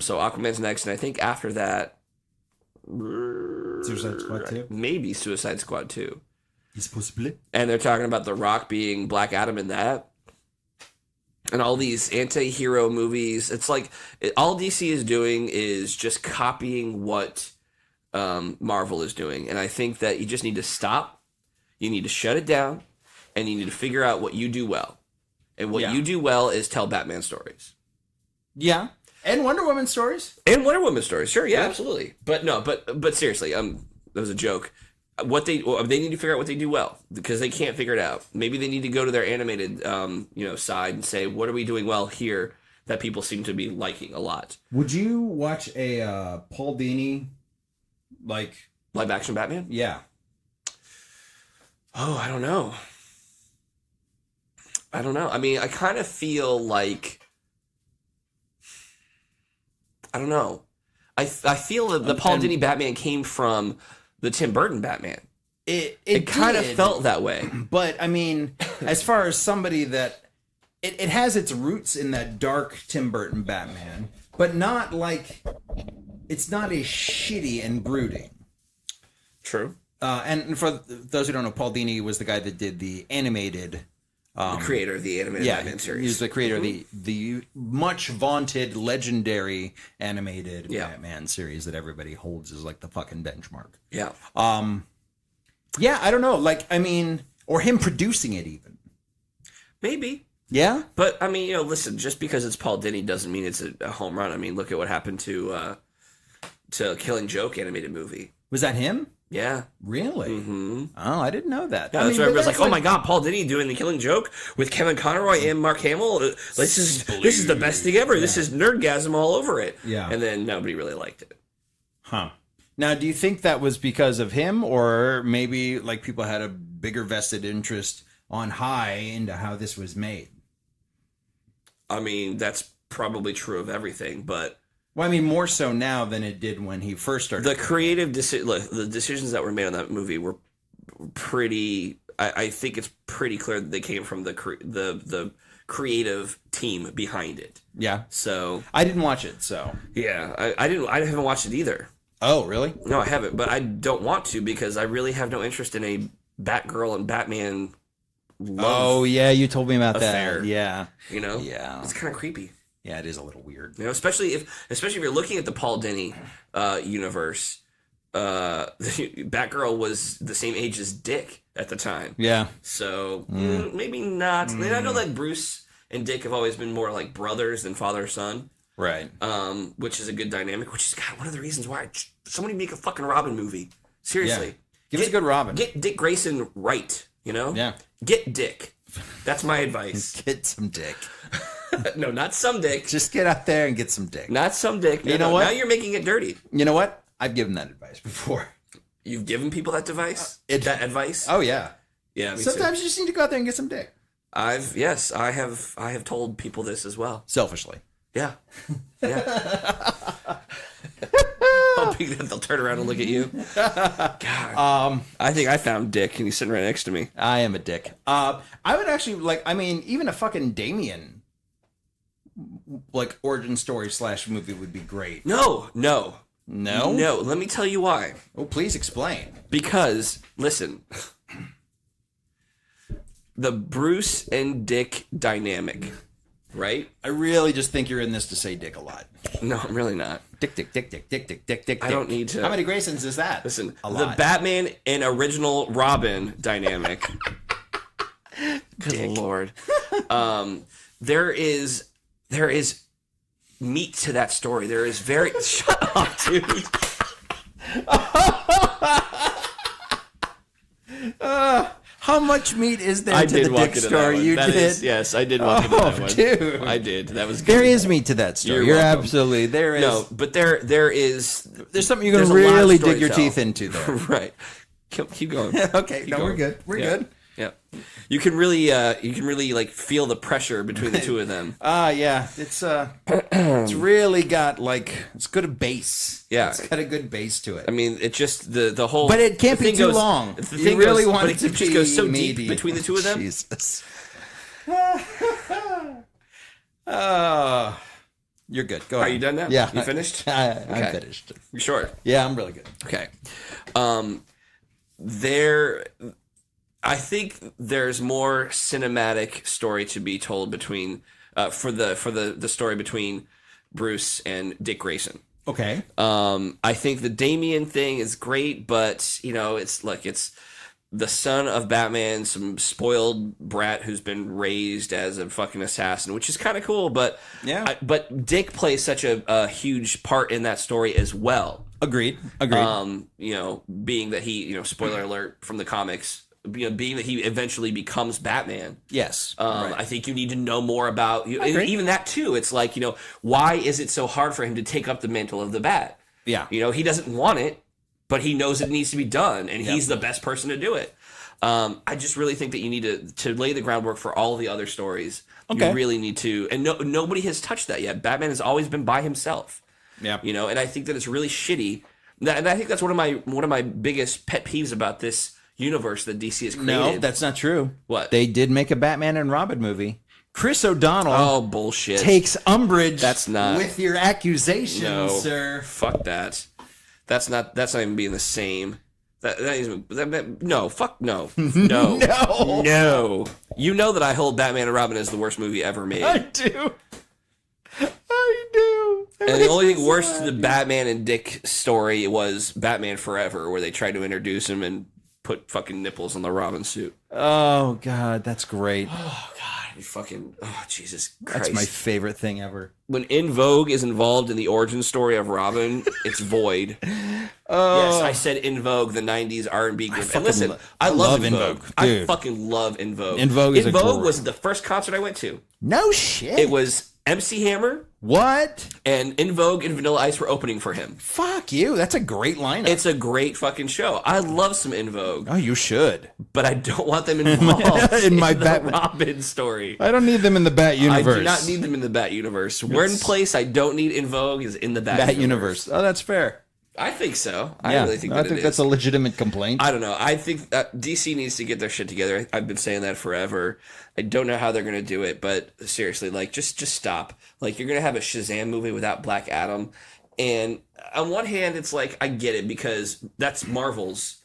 So Aquaman's next, and I think after that, Suicide Squad 2? Maybe Suicide Squad 2. Is possibly. And they're talking about The Rock being Black Adam in that. And all these anti-hero movies. It's like all DC is doing is just copying what Marvel is doing. And I think that you just need to stop. You need to shut it down. And you need to figure out what you do well. And what you do well is tell Batman stories. Yeah. And Wonder Woman stories. And Wonder Woman stories. Sure, yeah, absolutely. But no, but seriously, that was a joke. they need to figure out what they do well, because they can't figure it out. Maybe they need to go to their animated side and say, what are we doing well here that people seem to be liking a lot. Would you watch a Paul Dini live action Batman? Yeah. Oh, I don't know. I mean, I kind of feel like, I don't know. I feel that the Paul Dini Batman came from the Tim Burton Batman. It kind of felt that way. But I mean, as far as somebody that it has its roots in that dark Tim Burton Batman, but not like, it's not as shitty and brooding. True. And for those who don't know, Paul Dini was the guy that did the animated. The creator of the animated Batman series. He's the creator of the much vaunted, legendary animated Batman series that everybody holds as like the fucking benchmark. Yeah. Yeah, I don't know. Like, I mean, or him producing it even. Maybe. Yeah? But, I mean, listen, just because it's Paul Dini doesn't mean it's a home run. I mean, look at what happened to Killing Joke animated movie. Was that him? Yeah. Really? Mm-hmm. Oh, I didn't know that. Yeah, that's why everybody's like, oh my God, Paul Dini doing The Killing Joke with Kevin Conroy and Mark Hamill. This is the best thing ever. Yeah. This is nerdgasm all over it. Yeah. And then nobody really liked it. Huh. Now, do you think that was because of him, or maybe like people had a bigger vested interest on high into how this was made? I mean, that's probably true of everything, but... Well, I mean, more so now than it did when he first started. The creative the decisions that were made on that movie were pretty. I think it's pretty clear that they came from the creative team behind it. Yeah. So I didn't watch it. So yeah, I didn't. I haven't watched it either. Oh, really? No, I haven't. But I don't want to, because I really have no interest in a Batgirl and Batman. Oh yeah, you told me about affair. That. Yeah. Yeah, it's kind of creepy. Yeah, it is a little weird. Especially if you're looking at the Paul Dini universe, Batgirl was the same age as Dick at the time. Yeah. So maybe not. And I know that Bruce and Dick have always been more like brothers than father-son. Right. Which is a good dynamic, which is one of the reasons why somebody make a fucking Robin movie. Seriously. Yeah. Give us a good Robin. Get Dick Grayson right, Yeah. Get Dick. That's my advice. Get some Dick. No, not some Dick. Just get out there and get some Dick. Not some Dick. You know what? Now you're making it dirty. You know what? I've given that advice before. You've given people that that advice? Oh yeah. Yeah. Sometimes you just need to go out there and get some Dick. I have told people this as well. Selfishly. Yeah. Yeah. Hoping that they'll turn around and look at you. God. I think I found Dick, and he's sitting right next to me. I am a dick. I would actually even a fucking Damien origin story / movie would be great. No. No. Let me tell you why. Oh, please explain. Because listen, the Bruce and Dick dynamic, right? I really just think you're in this to say Dick a lot. No, I'm really not. Dick. I don't need to. How many Graysons is that? Listen, a the lot. Batman and original Robin dynamic. Good Lord. There is meat to that story. There is very... Shut up, dude. How much meat is there to the Dick story? You did? Yes, I did walk into that one. Dude. I did. That was good. There is meat to that story. You're absolutely... There is... No, but there is... There's something you're going to really dig your teeth into there. Right. Keep going. Okay. Keep No, going. we're good. We're good. Yeah. You can really like feel the pressure between the two of them. Yeah. It's really got it's got a base. Yeah. It's got a good base to it. I mean, it just the whole. But it can't be too long. The thing really goes, want but it to just be goes so meaty. deep between the two of them. Jesus. You're good. Go ahead. Are you done now? Yeah. You finished? I'm finished. You sure? Yeah, I'm really good. Okay. I think there's more cinematic story to be told between for the story between Bruce and Dick Grayson. Okay. I think the Damien thing is great, but it's the son of Batman, some spoiled brat who's been raised as a fucking assassin, which is kind of cool. But but Dick plays such a huge part in that story as well. Agreed. You know, being that he, you know, spoiler alert from the comics, you know, being that he eventually becomes Batman. Yes. I think you need to know more about even that too. It's like, you know, why is it so hard for him to take up the mantle of the Bat? Yeah. You know, he doesn't want it, but he knows it needs to be done, and he's the best person to do it. I just really think that you need to lay the groundwork for all the other stories. Okay. You really need to, and nobody has touched that yet. Batman has always been by himself. Yeah. You know, and I think that it's really shitty. And I think that's one of my biggest pet peeves about this universe that DC has created. No, that's not true. What? They did make a Batman and Robin movie. Chris O'Donnell. Oh, bullshit. Takes umbrage with your accusations, sir. Fuck that. That's not even being the same. No. No. You know that I hold Batman and Robin as the worst movie ever made. I do. And the only thing worse to the Batman and Dick story was Batman Forever, where they tried to introduce him and put fucking nipples on the Robin suit. Oh, God, that's great. Oh, God. Jesus Christ. That's my favorite thing ever. When In Vogue is involved in the origin story of Robin, it's void. Yes, I said In Vogue, the 90s R&B group. And listen, I love In Vogue. I fucking love In Vogue. In Vogue was the first concert I went to. No shit. It was MC Hammer. What? And In Vogue and Vanilla Ice were opening for him. Fuck you. That's a great lineup. It's a great fucking show. I love some In Vogue. Oh, you should. But I don't want them involved in my the Robin story. I don't need them in the Bat universe. I do not need them in the Bat universe. One place I don't need In Vogue is in the Bat universe. Oh, that's fair. I think so. I really think that it is. That's a legitimate complaint. I don't know. I think that DC needs to get their shit together. I've been saying that forever. I don't know how they're going to do it, but seriously, like, just stop. Like, you're going to have a Shazam movie without Black Adam. And on one hand, it's like, I get it, because that's Marvel's,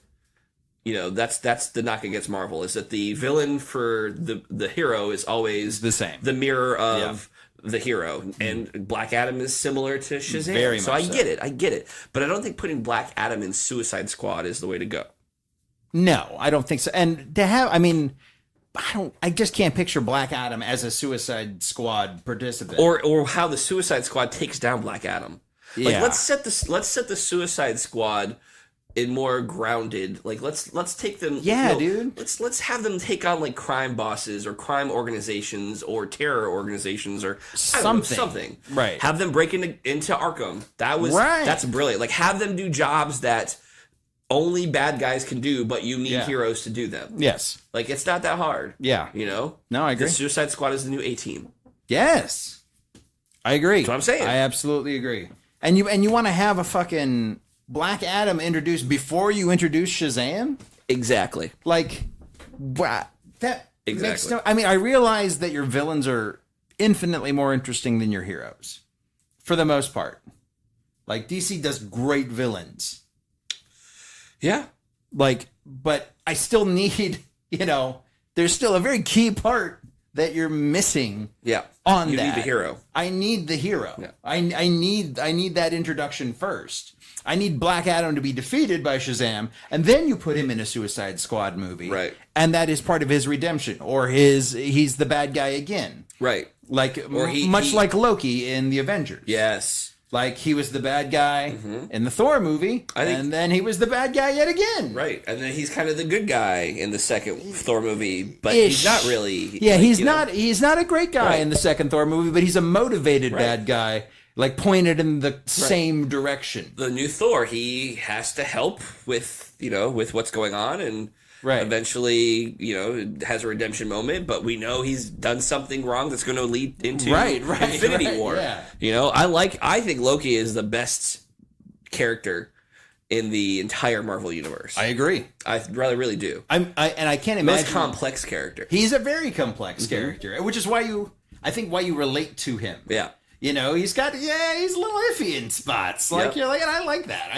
you know, that's the knock against Marvel, is that the villain for the hero is always the same. The mirror of the hero. And Black Adam is similar to Shazam. Very much so. I get it. But I don't think putting Black Adam in Suicide Squad is the way to go. No, I don't think so. And to have, I just can't picture Black Adam as a Suicide Squad participant, or how the Suicide Squad takes down Black Adam. Like, let's set the Suicide Squad in more grounded. Like, let's take them. Yeah, dude. Let's have them take on like crime bosses or crime organizations or terror organizations or something. Right. Have them break into Arkham. That's brilliant. Like, have them do jobs that only bad guys can do, but you need heroes to do them. Yes. Like, it's not that hard. Yeah. You know? No, I agree. The Suicide Squad is the new A-Team. Yes. I agree. That's what I'm saying. I absolutely agree. And you want to have a fucking Black Adam introduced before you introduce Shazam? Exactly. Like, that exactly. makes I realize that your villains are infinitely more interesting than your heroes. For the most part. Like, DC does great villains. Yeah. Like, but I still need, there's still a very key part that you're missing. Yeah. On you that. You need the hero. I need the hero. Yeah. I need that introduction first. I need Black Adam to be defeated by Shazam, and then you put him in a Suicide Squad movie. Right. And that is part of his redemption, or he's the bad guy again. Right. Like, much like Loki in the Avengers. Yes. Like, he was the bad guy in the Thor movie, and then he was the bad guy yet again. Right, and then he's kind of the good guy in the second Thor movie, but he's not really. Yeah, he's not a great guy in the second Thor movie, but he's a motivated bad guy, like, pointed in the same direction. The new Thor, he has to help with what's going on, and eventually, has a redemption moment, but we know he's done something wrong that's going to lead into Infinity War. Yeah. I think Loki is the best character in the entire Marvel universe. I agree. I really do. I can't imagine. Most complex character. He's a very complex character, which is why you relate to him. Yeah. He's he's a little iffy in spots. Like, you're like, and I like that.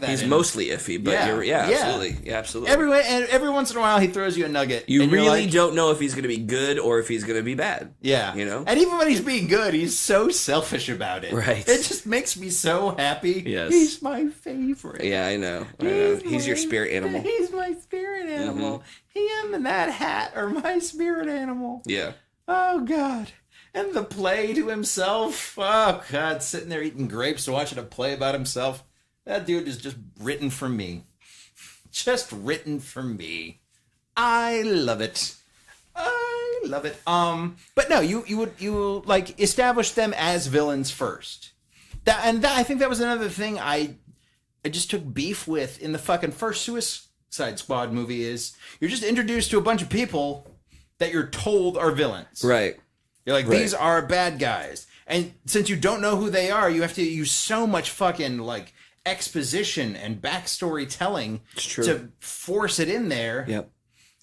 He's mostly iffy, but absolutely. Yeah, absolutely. Every once in a while, he throws you a nugget. You really don't know if he's going to be good or if he's going to be bad. Yeah. And even when he's being good, he's so selfish about it. Right. It just makes me so happy. Yes. He's my favorite. Yeah, I know. He's your spirit animal. He's my spirit spirit animal. Him and that hat are my spirit animal. Yeah. Oh, God. And the play to himself. Oh, God. Sitting there eating grapes, watching a play about himself. That dude is just written for me. Just written for me. I love it. I love it. But no, you would like establish them as villains first. I think that was another thing I just took beef with in the fucking first Suicide Squad movie is you're just introduced to a bunch of people that you're told are villains. Right. You're like, these are bad guys. And since you don't know who they are, you have to use so much fucking like exposition and backstory telling to force it in there. Yep.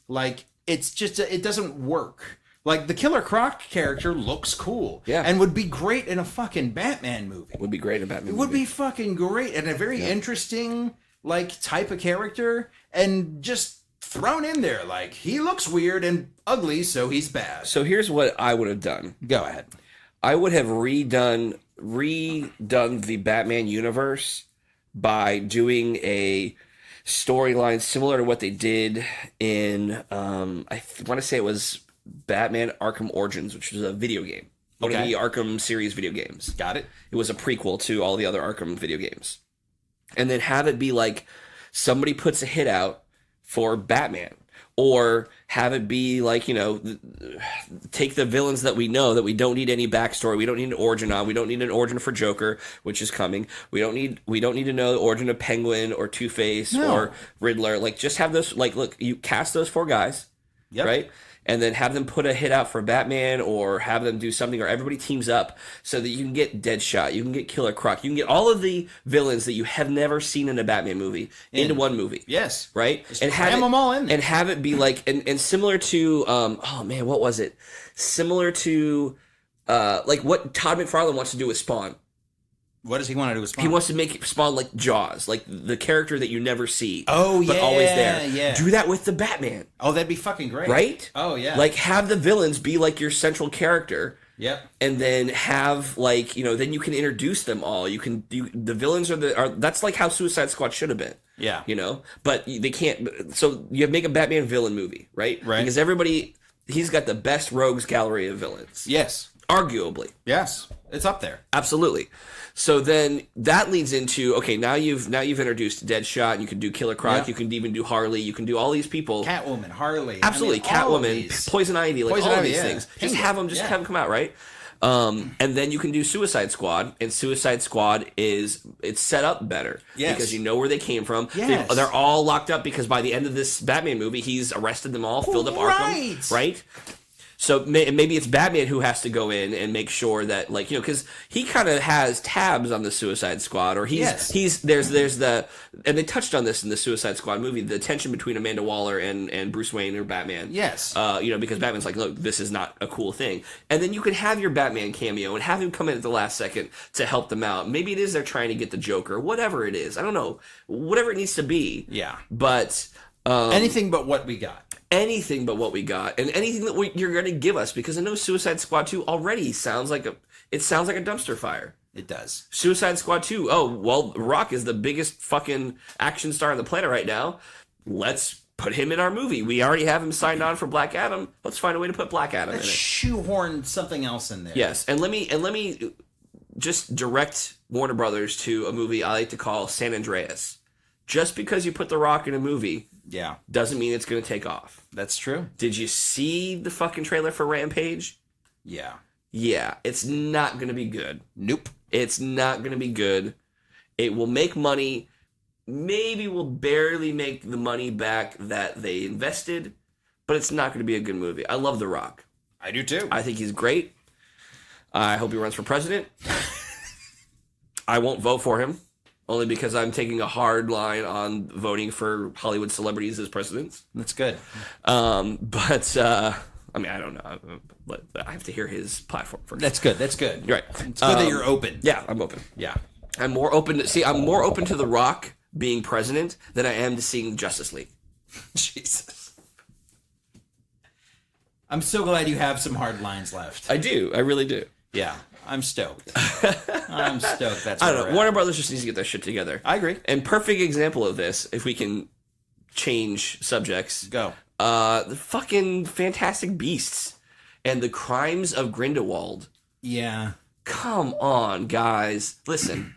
Like, it's just, it doesn't work. Like, the Killer Croc character looks cool. Yeah. And would be great in a fucking Batman movie. Would be great in a Batman movie. It would be fucking great and a very interesting, like, type of character. And just thrown in there. Like, he looks weird and ugly, so he's bad. So here's what I would have done. Go ahead. I would have redone the Batman universe by doing a storyline similar to what they did in, I want to say it was Batman Arkham Origins, which was a video game. One of the Arkham series video games. Got it. It was a prequel to all the other Arkham video games. And then have it be like somebody puts a hit out for Batman. Or have it be like, you know, take the villains that we know that we don't need any backstory. We don't need an origin on. We don't need an origin for Joker, which is coming. We don't need to know the origin of Penguin or Two-Face or Riddler. Like, just have those, like, look, you cast those 4 guys, right? And then have them put a hit out for Batman or have them do something, or everybody teams up so that you can get Deadshot, you can get Killer Croc, you can get all of the villains that you have never seen in a Batman movie into one movie. Yes. Right? Just and have them all in there. And have it be like, and similar to, oh man, what was it? Similar to, like what Todd McFarlane wants to do with Spawn. What does he want to do with Spawn? He wants to make Spawn like Jaws, like the character that you never see. Oh, but always there. Yeah. Do that with the Batman. Oh, that'd be fucking great. Right? Oh, yeah. Like, have the villains be like your central character. Yep. And then have, like, you know, then you can introduce them all. The villains are that's like how Suicide Squad should have been. Yeah. You know? But they can't, so you make a Batman villain movie, right? Right. Because he's got the best rogues gallery of villains. Yes. Arguably. Yes. It's up there. Absolutely. So then that leads into, okay, now you've introduced Deadshot, you can do Killer Croc, you can even do Harley, you can do all these people. Catwoman, Harley. Absolutely, Catwoman, Poison Ivy, like all of these things. Just have them come out, right? And then you can do Suicide Squad, and Suicide Squad it's set up better. Yes. Because you know where they came from. Yes. They're all locked up because by the end of this Batman movie, he's arrested them all, filled up Arkham, right? So maybe it's Batman who has to go in and make sure that, like, you know, because he kind of has tabs on the Suicide Squad, or there's the, and they touched on this in the Suicide Squad movie, the tension between Amanda Waller and Bruce Wayne or Batman. Yes. You know, because Batman's like, look, this is not a cool thing. And then you can have your Batman cameo and have him come in at the last second to help them out. Maybe it is they're trying to get the Joker, whatever it is. I don't know. Whatever it needs to be. Yeah. But anything but what we got. Anything but what we got, and anything that you're going to give us, because I know Suicide Squad 2 already sounds like a dumpster fire. It does. Suicide Squad 2, oh, well, Rock is the biggest fucking action star on the planet right now. Let's put him in our movie. We already have him signed on for Black Adam. Let's find a way to put Black Adam in it. Shoehorn something else in there. Yes, and let me just direct Warner Brothers to a movie I like to call San Andreas. Just because you put The Rock in a movie doesn't mean it's going to take off. That's true. Did you see the fucking trailer for Rampage? Yeah. Yeah, it's not going to be good. Nope. It's not going to be good. It will make money. Maybe will barely make the money back that they invested, but it's not going to be a good movie. I love The Rock. I do too. I think he's great. I hope he runs for president. I won't vote for him. Only because I'm taking a hard line on voting for Hollywood celebrities as presidents. That's good. I mean, I don't know. But I have to hear his platform first. That's good. That's good. Right. It's good that you're open. Yeah, I'm open. Yeah. I'm more open to The Rock being president than I am to seeing Justice League. Jesus. I'm so glad you have some hard lines left. I do. I really do. Yeah. I'm stoked. I'm stoked. That's I don't know. Warner Brothers just needs to get their shit together. I agree. And perfect example of this, if we can change subjects. Go. The fucking Fantastic Beasts and the Crimes of Grindelwald. Yeah. Come on, guys. Listen.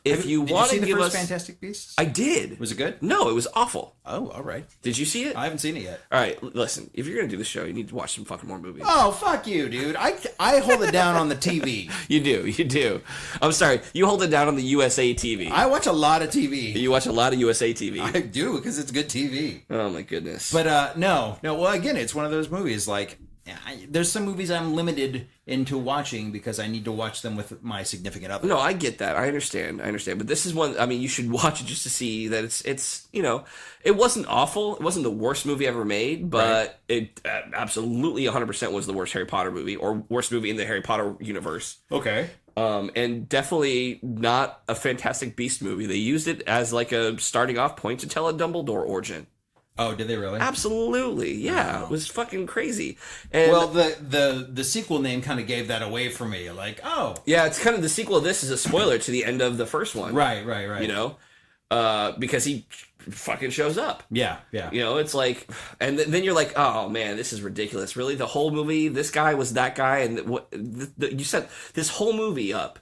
If you want to give us Fantastic Beasts? I did. Was it good? No, it was awful. Oh, all right. Did you see it? I haven't seen it yet. All right, listen. If you're gonna do the show, you need to watch some fucking more movies. Oh, fuck you, dude. I hold it down on the TV. You do. I'm sorry. You hold it down on the USA TV. I watch a lot of TV. You watch a lot of USA TV. I do, because it's good TV. Oh my goodness. But no. Well, again, it's one of those movies like. There's some movies I'm limited into watching because I need to watch them with my significant other. No, I get that. I understand. But this is one. I mean, you should watch it just to see that it's it wasn't awful. It wasn't the worst movie ever made, but it absolutely 100% was the worst Harry Potter movie or worst movie in the Harry Potter universe. Okay. And definitely not a Fantastic Beast movie. They used it as like a starting off point to tell a Dumbledore origin. Oh, did they really? Absolutely, yeah. Wow. It was fucking crazy. And well, the sequel name kind of gave that away for me. Like, oh, yeah, it's kind of the sequel of this is a spoiler to the end of the first one. Right. You know, because he fucking shows up. Yeah. You know, it's like, and then you're like, oh man, this is ridiculous. Really, the whole movie, this guy was that guy, and you set this whole movie up.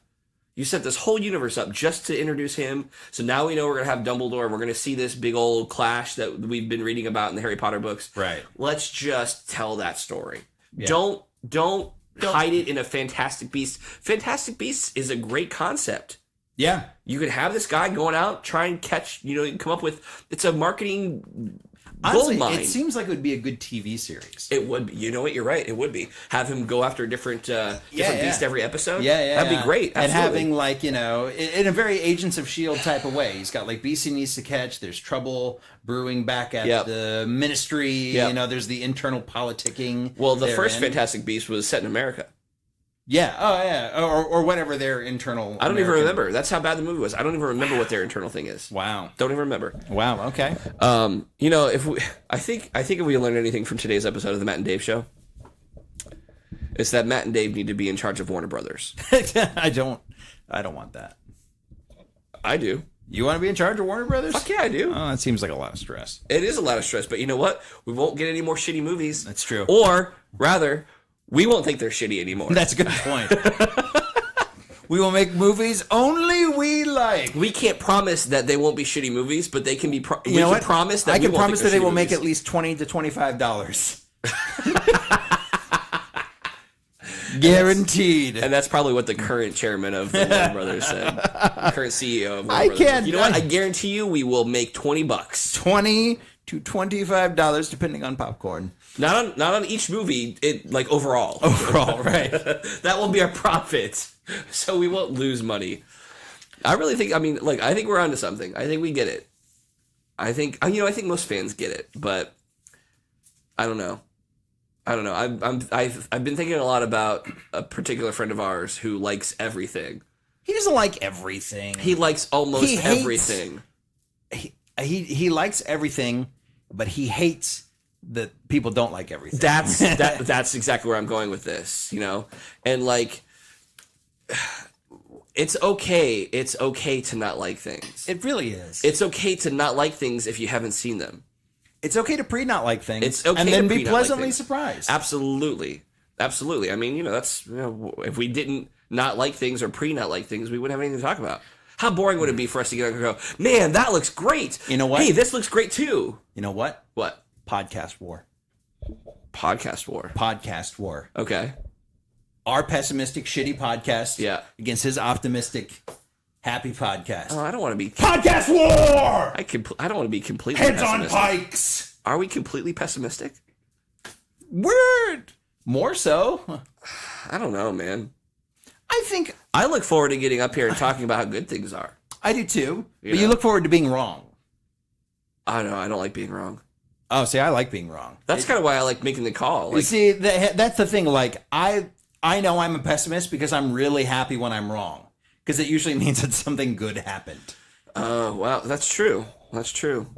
You set this whole universe up just to introduce him. So now we know we're going to have Dumbledore. We're going to see this big old clash that we've been reading about in the Harry Potter books. Right. Let's just tell that story. Yeah. Don't hide it in a Fantastic Beast. Fantastic Beasts is a great concept. Yeah. You could have this guy going out, try and catch, come up with, it's a marketing Honestly, gold mine. it seems like it would be a good TV series. It would be. You know what? You're right. It would be. Have him go after a different beast every episode. Yeah. That'd be great. Absolutely. And having like, in a very Agents of S.H.I.E.L.D. type of way. He's got like beasts he needs to catch. There's trouble brewing back at the ministry. Yep. There's the internal politicking. Well, the first Fantastic Beast was set in America. Yeah. Oh, yeah. Or whatever their internal. I don't even remember. That's how bad the movie was. I don't even remember what their internal thing is. Wow. Don't even remember. Wow. Okay. I think if we learned anything from today's episode of the Matt and Dave Show, it's that Matt and Dave need to be in charge of Warner Brothers. I don't want that. I do. You want to be in charge of Warner Brothers? Fuck yeah, I do. Oh, that seems like a lot of stress. It is a lot of stress, but you know what? We won't get any more shitty movies. That's true. Or rather, we won't think they're shitty anymore. That's a good point. We will make movies only we like. We can't promise that they won't be shitty movies, but they can be. Promise that I can promise that they will make at least $20 to $25. Guaranteed. And that's probably what the current chairman of the Warner Brothers said. The current CEO of Warner Brothers. Can't. You know what? I guarantee you, we will make $20. $20 to $25, depending on popcorn. Not on each movie. Overall. Overall, right? That will be our profit. So we won't lose money. I really think. I think we're onto something. I think we get it. I think most fans get it, but I don't know. I've been thinking a lot about a particular friend of ours who likes everything. He doesn't like everything. He likes almost everything. He likes everything, but he hates that people don't like everything. That's exactly where I'm going with this, and it's okay. It's okay to not like things. It really is. It's okay to not like things if you haven't seen them. It's okay to pre-not like things. It's okay and then to be pleasantly surprised. Absolutely. I mean, that's if we didn't not like things or pre-not like things, we wouldn't have anything to talk about. How boring would it be for us to get on and go, man, that looks great. You know what? Hey, this looks great too. You know what? What? Podcast war. Podcast war. Okay. Our pessimistic, shitty podcast against his optimistic, happy podcast. Oh, I don't want to be... Podcast war! I don't want to be completely Heads pessimistic. on pikes! Are we completely pessimistic? Word! More so. I don't know, man. I look forward to getting up here and talking about how good things are. I do too. You look forward to being wrong. I don't know. I don't like being wrong. Oh, see, I like being wrong. That's kind of why I like making the call. See, that's the thing. I know I'm a pessimist because I'm really happy when I'm wrong. Because it usually means that something good happened. Oh, wow. That's true.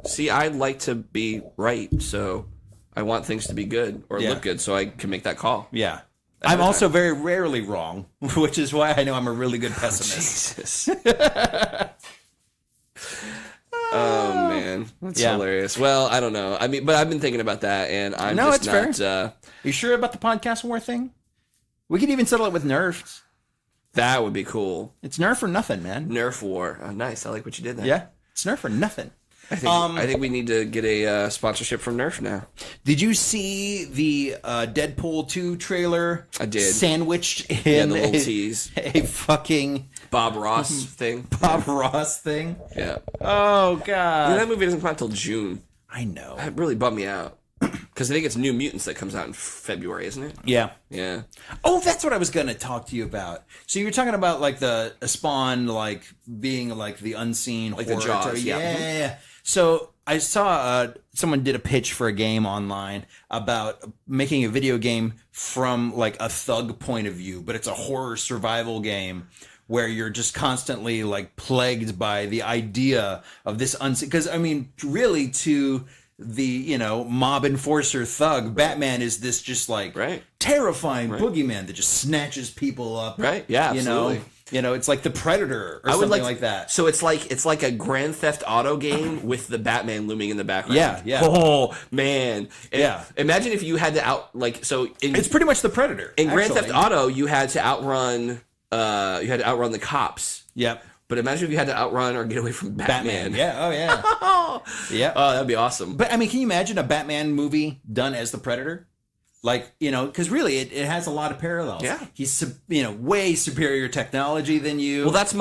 See, I like to be right, so I want things to be good or look good so I can make that call. Yeah. I'm also very rarely wrong, which is why I know I'm a really good pessimist. Jesus. Oh, man. That's hilarious. Well, I don't know. I mean, but I've been thinking about that, and I'm just not. Fair. You sure about the podcast war thing? We could even settle it with Nerf. That would be cool. It's Nerf or nothing, man. Nerf war. Oh, nice. I like what you did there. Yeah, it's Nerf or nothing. I think we need to get a sponsorship from Nerf now. Did you see the Deadpool 2 trailer? I did. Sandwiched in the little tease. A fucking Bob Ross thing. Ross thing? Yeah. Oh, God. That movie doesn't come out until June. I know. That really bummed me out. Because I think it's New Mutants that comes out in February, isn't it? Yeah. Yeah. Oh, that's what I was going to talk to you about. So you were talking about, like, the Spawn, like, being, like, the unseen like horror. The Jaws, yeah. So I saw someone did a pitch for a game online about making a video game from like a thug point of view, but it's a horror survival game where you're just constantly like plagued by the idea of this unseen. Because I mean, really, to the mob enforcer thug, Batman is this just like terrifying boogeyman that just snatches people up. Right? Yeah, absolutely. It's like the Predator or something like that. So it's like a Grand Theft Auto game with the Batman looming in the background. Yeah. Oh man. Imagine if you had to it's pretty much the Predator. In Grand Theft Auto, you had to outrun the cops. Yep. But imagine if you had to outrun or get away from Batman. Yeah. Oh yeah. Yeah. Oh, that'd be awesome. But I mean, can you imagine a Batman movie done as the Predator? Like, because really it has a lot of parallels. Yeah. He's, way superior technology than you. Well, that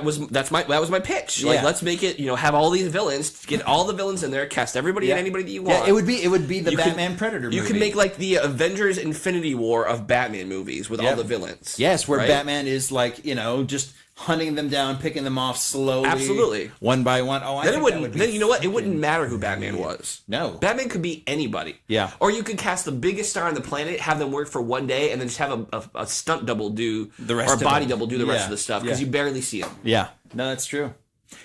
was my pitch. Like, let's make it, have all these villains, get all the villains in there, cast everybody and anybody that you want. Yeah, it would be the Batman Predator movie. You can make like the Avengers Infinity War of Batman movies with all the villains. Yes, where Batman is like, just hunting them down, picking them off slowly. Absolutely. One by one. Oh, then you know what? It wouldn't matter who Batman was. No. Batman could be anybody. Yeah. Or you could cast the biggest star on the planet, have them work for one day, and then just have a stunt double do the rest or a body double do the rest of the stuff because you barely see him. Yeah. No, that's true.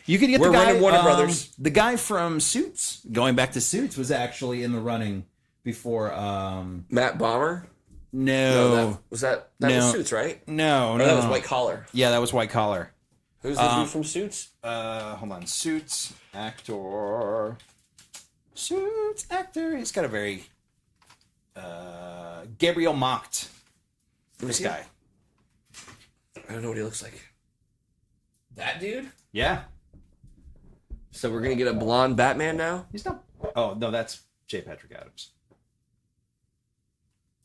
You could get We're the guy running Warner Brothers. The guy from Suits, going back to Suits, was actually in the running before Matt Bomber? No. That was Suits, right? No, that was White Collar. Yeah, that was White Collar. Who's the dude from Suits? Hold on. Suits actor. Suits actor. He's got a very Gabriel Macht. This guy. I don't know what he looks like. That dude? Yeah. So we're gonna get a blonde Batman now? He's not. Oh no, that's J. Patrick Adams.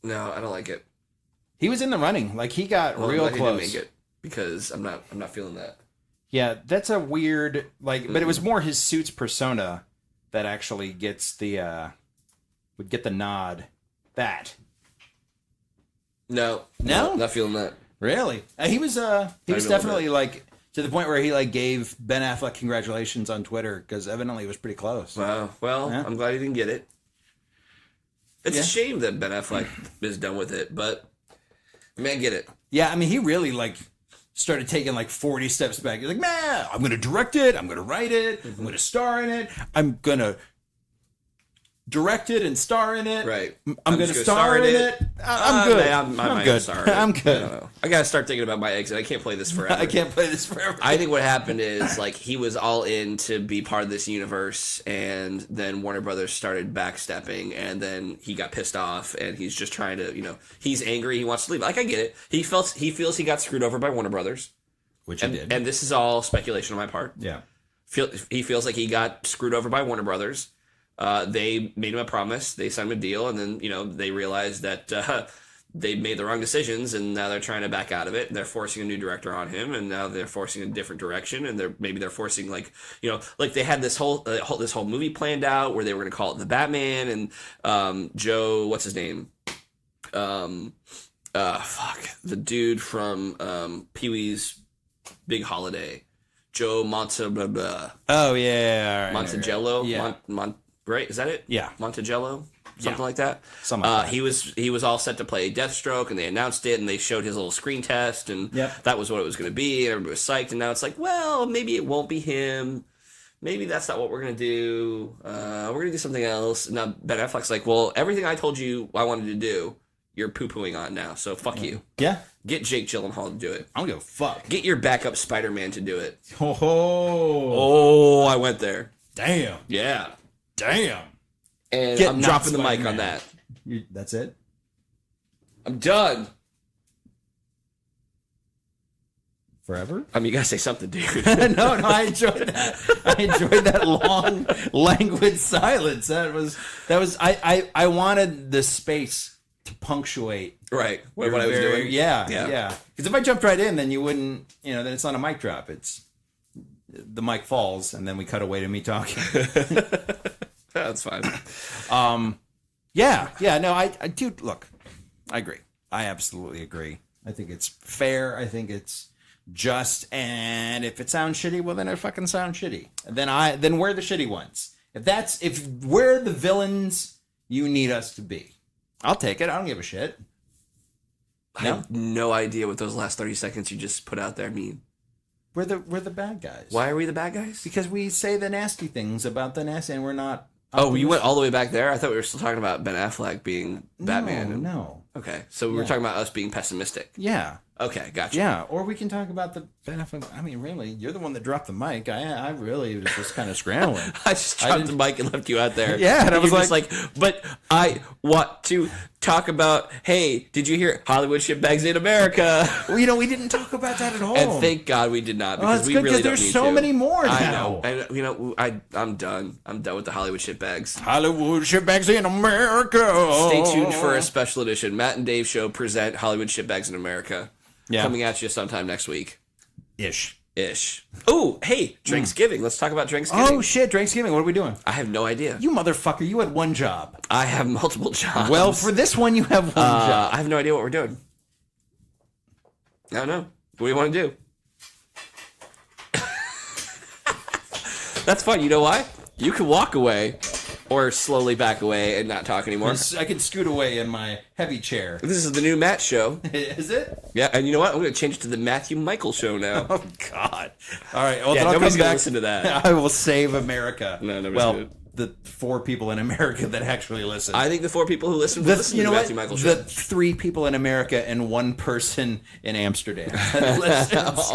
No, I don't like it. He was in the running. Like he got real close. He didn't make it because I'm not feeling that. Yeah, that's a weird but it was more his Suits persona that actually gets the would get the nod. That. No, not feeling that. Really? He was definitely like to the point where he like gave Ben Affleck congratulations on Twitter because evidently it was pretty close. Wow. Well, I'm glad he didn't get it. It's a shame that Ben Affleck is done with it, but I mean, I get it. Yeah, I mean, he really like started taking like 40 steps back. He's like, man, I'm going to direct it. I'm going to write it. I'm going to star in it. I'm going to direct it and star in it. Right. I'm going to star in it. I'm good. I'm good. Sorry. I'm good. I got to start thinking about my exit. I can't play this forever. I can't play this forever. I think what happened is like he was all in to be part of this universe, and then Warner Brothers started backstepping, and then he got pissed off, and he's just trying to, he's angry. He wants to leave. Like I get it. He feels he got screwed over by Warner Brothers, which he did. And this is all speculation on my part. Yeah. He feels like he got screwed over by Warner Brothers. They made him a promise. They signed him a deal, and then they realized that they made the wrong decisions, and now they're trying to back out of it. They're forcing a new director on him, and now they're forcing a different direction. And they're forcing like they had this whole movie planned out where they were going to call it the Batman and Joe, what's his name? The dude from Pee-wee's Big Holiday, Joe Monte. Oh yeah, Monticello. Yeah. Right? Is that it? Yeah. Monticello? Something like that? Something like that. He was all set to play Deathstroke, and they announced it, and they showed his little screen test, and that was what it was going to be, and everybody was psyched, and now it's like, well, maybe it won't be him. Maybe that's not what we're going to do. We're going to do something else. And now Ben Affleck's like, well, everything I told you I wanted to do, you're poo-pooing on now, so fuck you. Yeah. Get Jake Gyllenhaal to do it. I don't give a fuck. Get your backup Spider-Man to do it. Oh, I went there. Damn. Yeah. Damn. And I'm dropping the mic on that. That's it? I'm done. Forever? I mean, you gotta say something, dude. No, I enjoyed that. I enjoyed that long, languid silence. That was. I wanted the space to punctuate. Right. What I was doing. Yeah. Because if I jumped right in, then you wouldn't. Then it's not a mic drop. It's the mic falls, and then we cut away to me talking. That's fine. Yeah. No, I do. Look, I agree. I absolutely agree. I think it's fair. I think it's just, and if it sounds shitty, well, then it fucking sounds shitty. Then we're the shitty ones. If we're the villains you need us to be, I'll take it. I don't give a shit. I have no idea what those last 30 seconds you just put out there mean. We're the bad guys. Why are we the bad guys? Because we say the nasty things about the nasty, and we're not. Oh, you went all the way back there? I thought we were still talking about Ben Affleck being Batman. No. Okay, so we were talking about us being pessimistic. Yeah. Okay, gotcha. Yeah, or we can talk about the Ben Affleck. I mean, really, you're the one that dropped the mic. I really was just kind of scrambling. I just dropped the mic and left you out there. Yeah, and I was like, but I want to talk about, hey, did you hear Hollywood shitbags in America? Well, we didn't talk about that at all. And thank God we did not, because we good, really don't there's need so to. many more now. I know. And I'm done. I'm done with the Hollywood shitbags. Hollywood shitbags in America. Stay tuned for a special edition. Matt and Dave Show present Hollywood shitbags in America. Yeah. Coming at you sometime next week. Ish. Oh, hey, Drinksgiving. Let's talk about Drinksgiving. Oh, shit, Drinksgiving. What are we doing? I have no idea. You motherfucker, you had one job. I have multiple jobs. Well, for this one, you have one job. I have no idea what we're doing. I don't know. What do you want to do? That's fine. You know why? You can walk away or slowly back away and not talk anymore. I can scoot away in my heavy chair. This is the new Matt Show. Is it? Yeah, and you know what? I'm going to change it to the Matthew Michael Show now. Oh, God. All right. Well, yeah, then nobody's going to listen to that. I will save America. No, nobody's going to. The 4 people in America that actually listen. I think the 4 people who listen will listen to the Matthew Michael Show. The 3 people in America and 1 person in Amsterdam listens.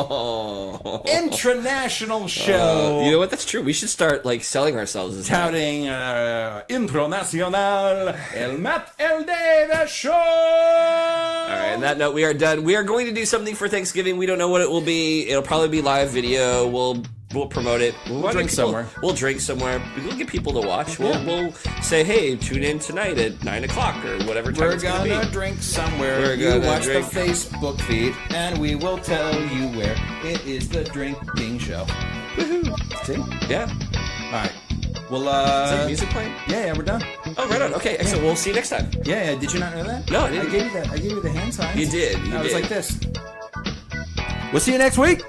International show. You know what? That's true. We should start selling ourselves as touting Internacional El Matt El Dave Show. All right, on that note, we are done. We are going to do something for Thanksgiving. We don't know what it will be. It'll probably be live video. We'll promote it. We'll drink somewhere. We'll drink somewhere. We'll get people to watch. We'll say, hey, tune in tonight at 9 o'clock or whatever time it's going to be. We're going to drink somewhere. You watch the Facebook feed, and we will tell you where. It is the drinking show. Woohoo. See? Yeah. All right. Well, is that music playing? Yeah, we're done. Oh, right on. Okay, excellent. We'll see you next time. Yeah. Did you not know that? No, I didn't. I gave you the hand signs. You did. I was like this. We'll see you next week.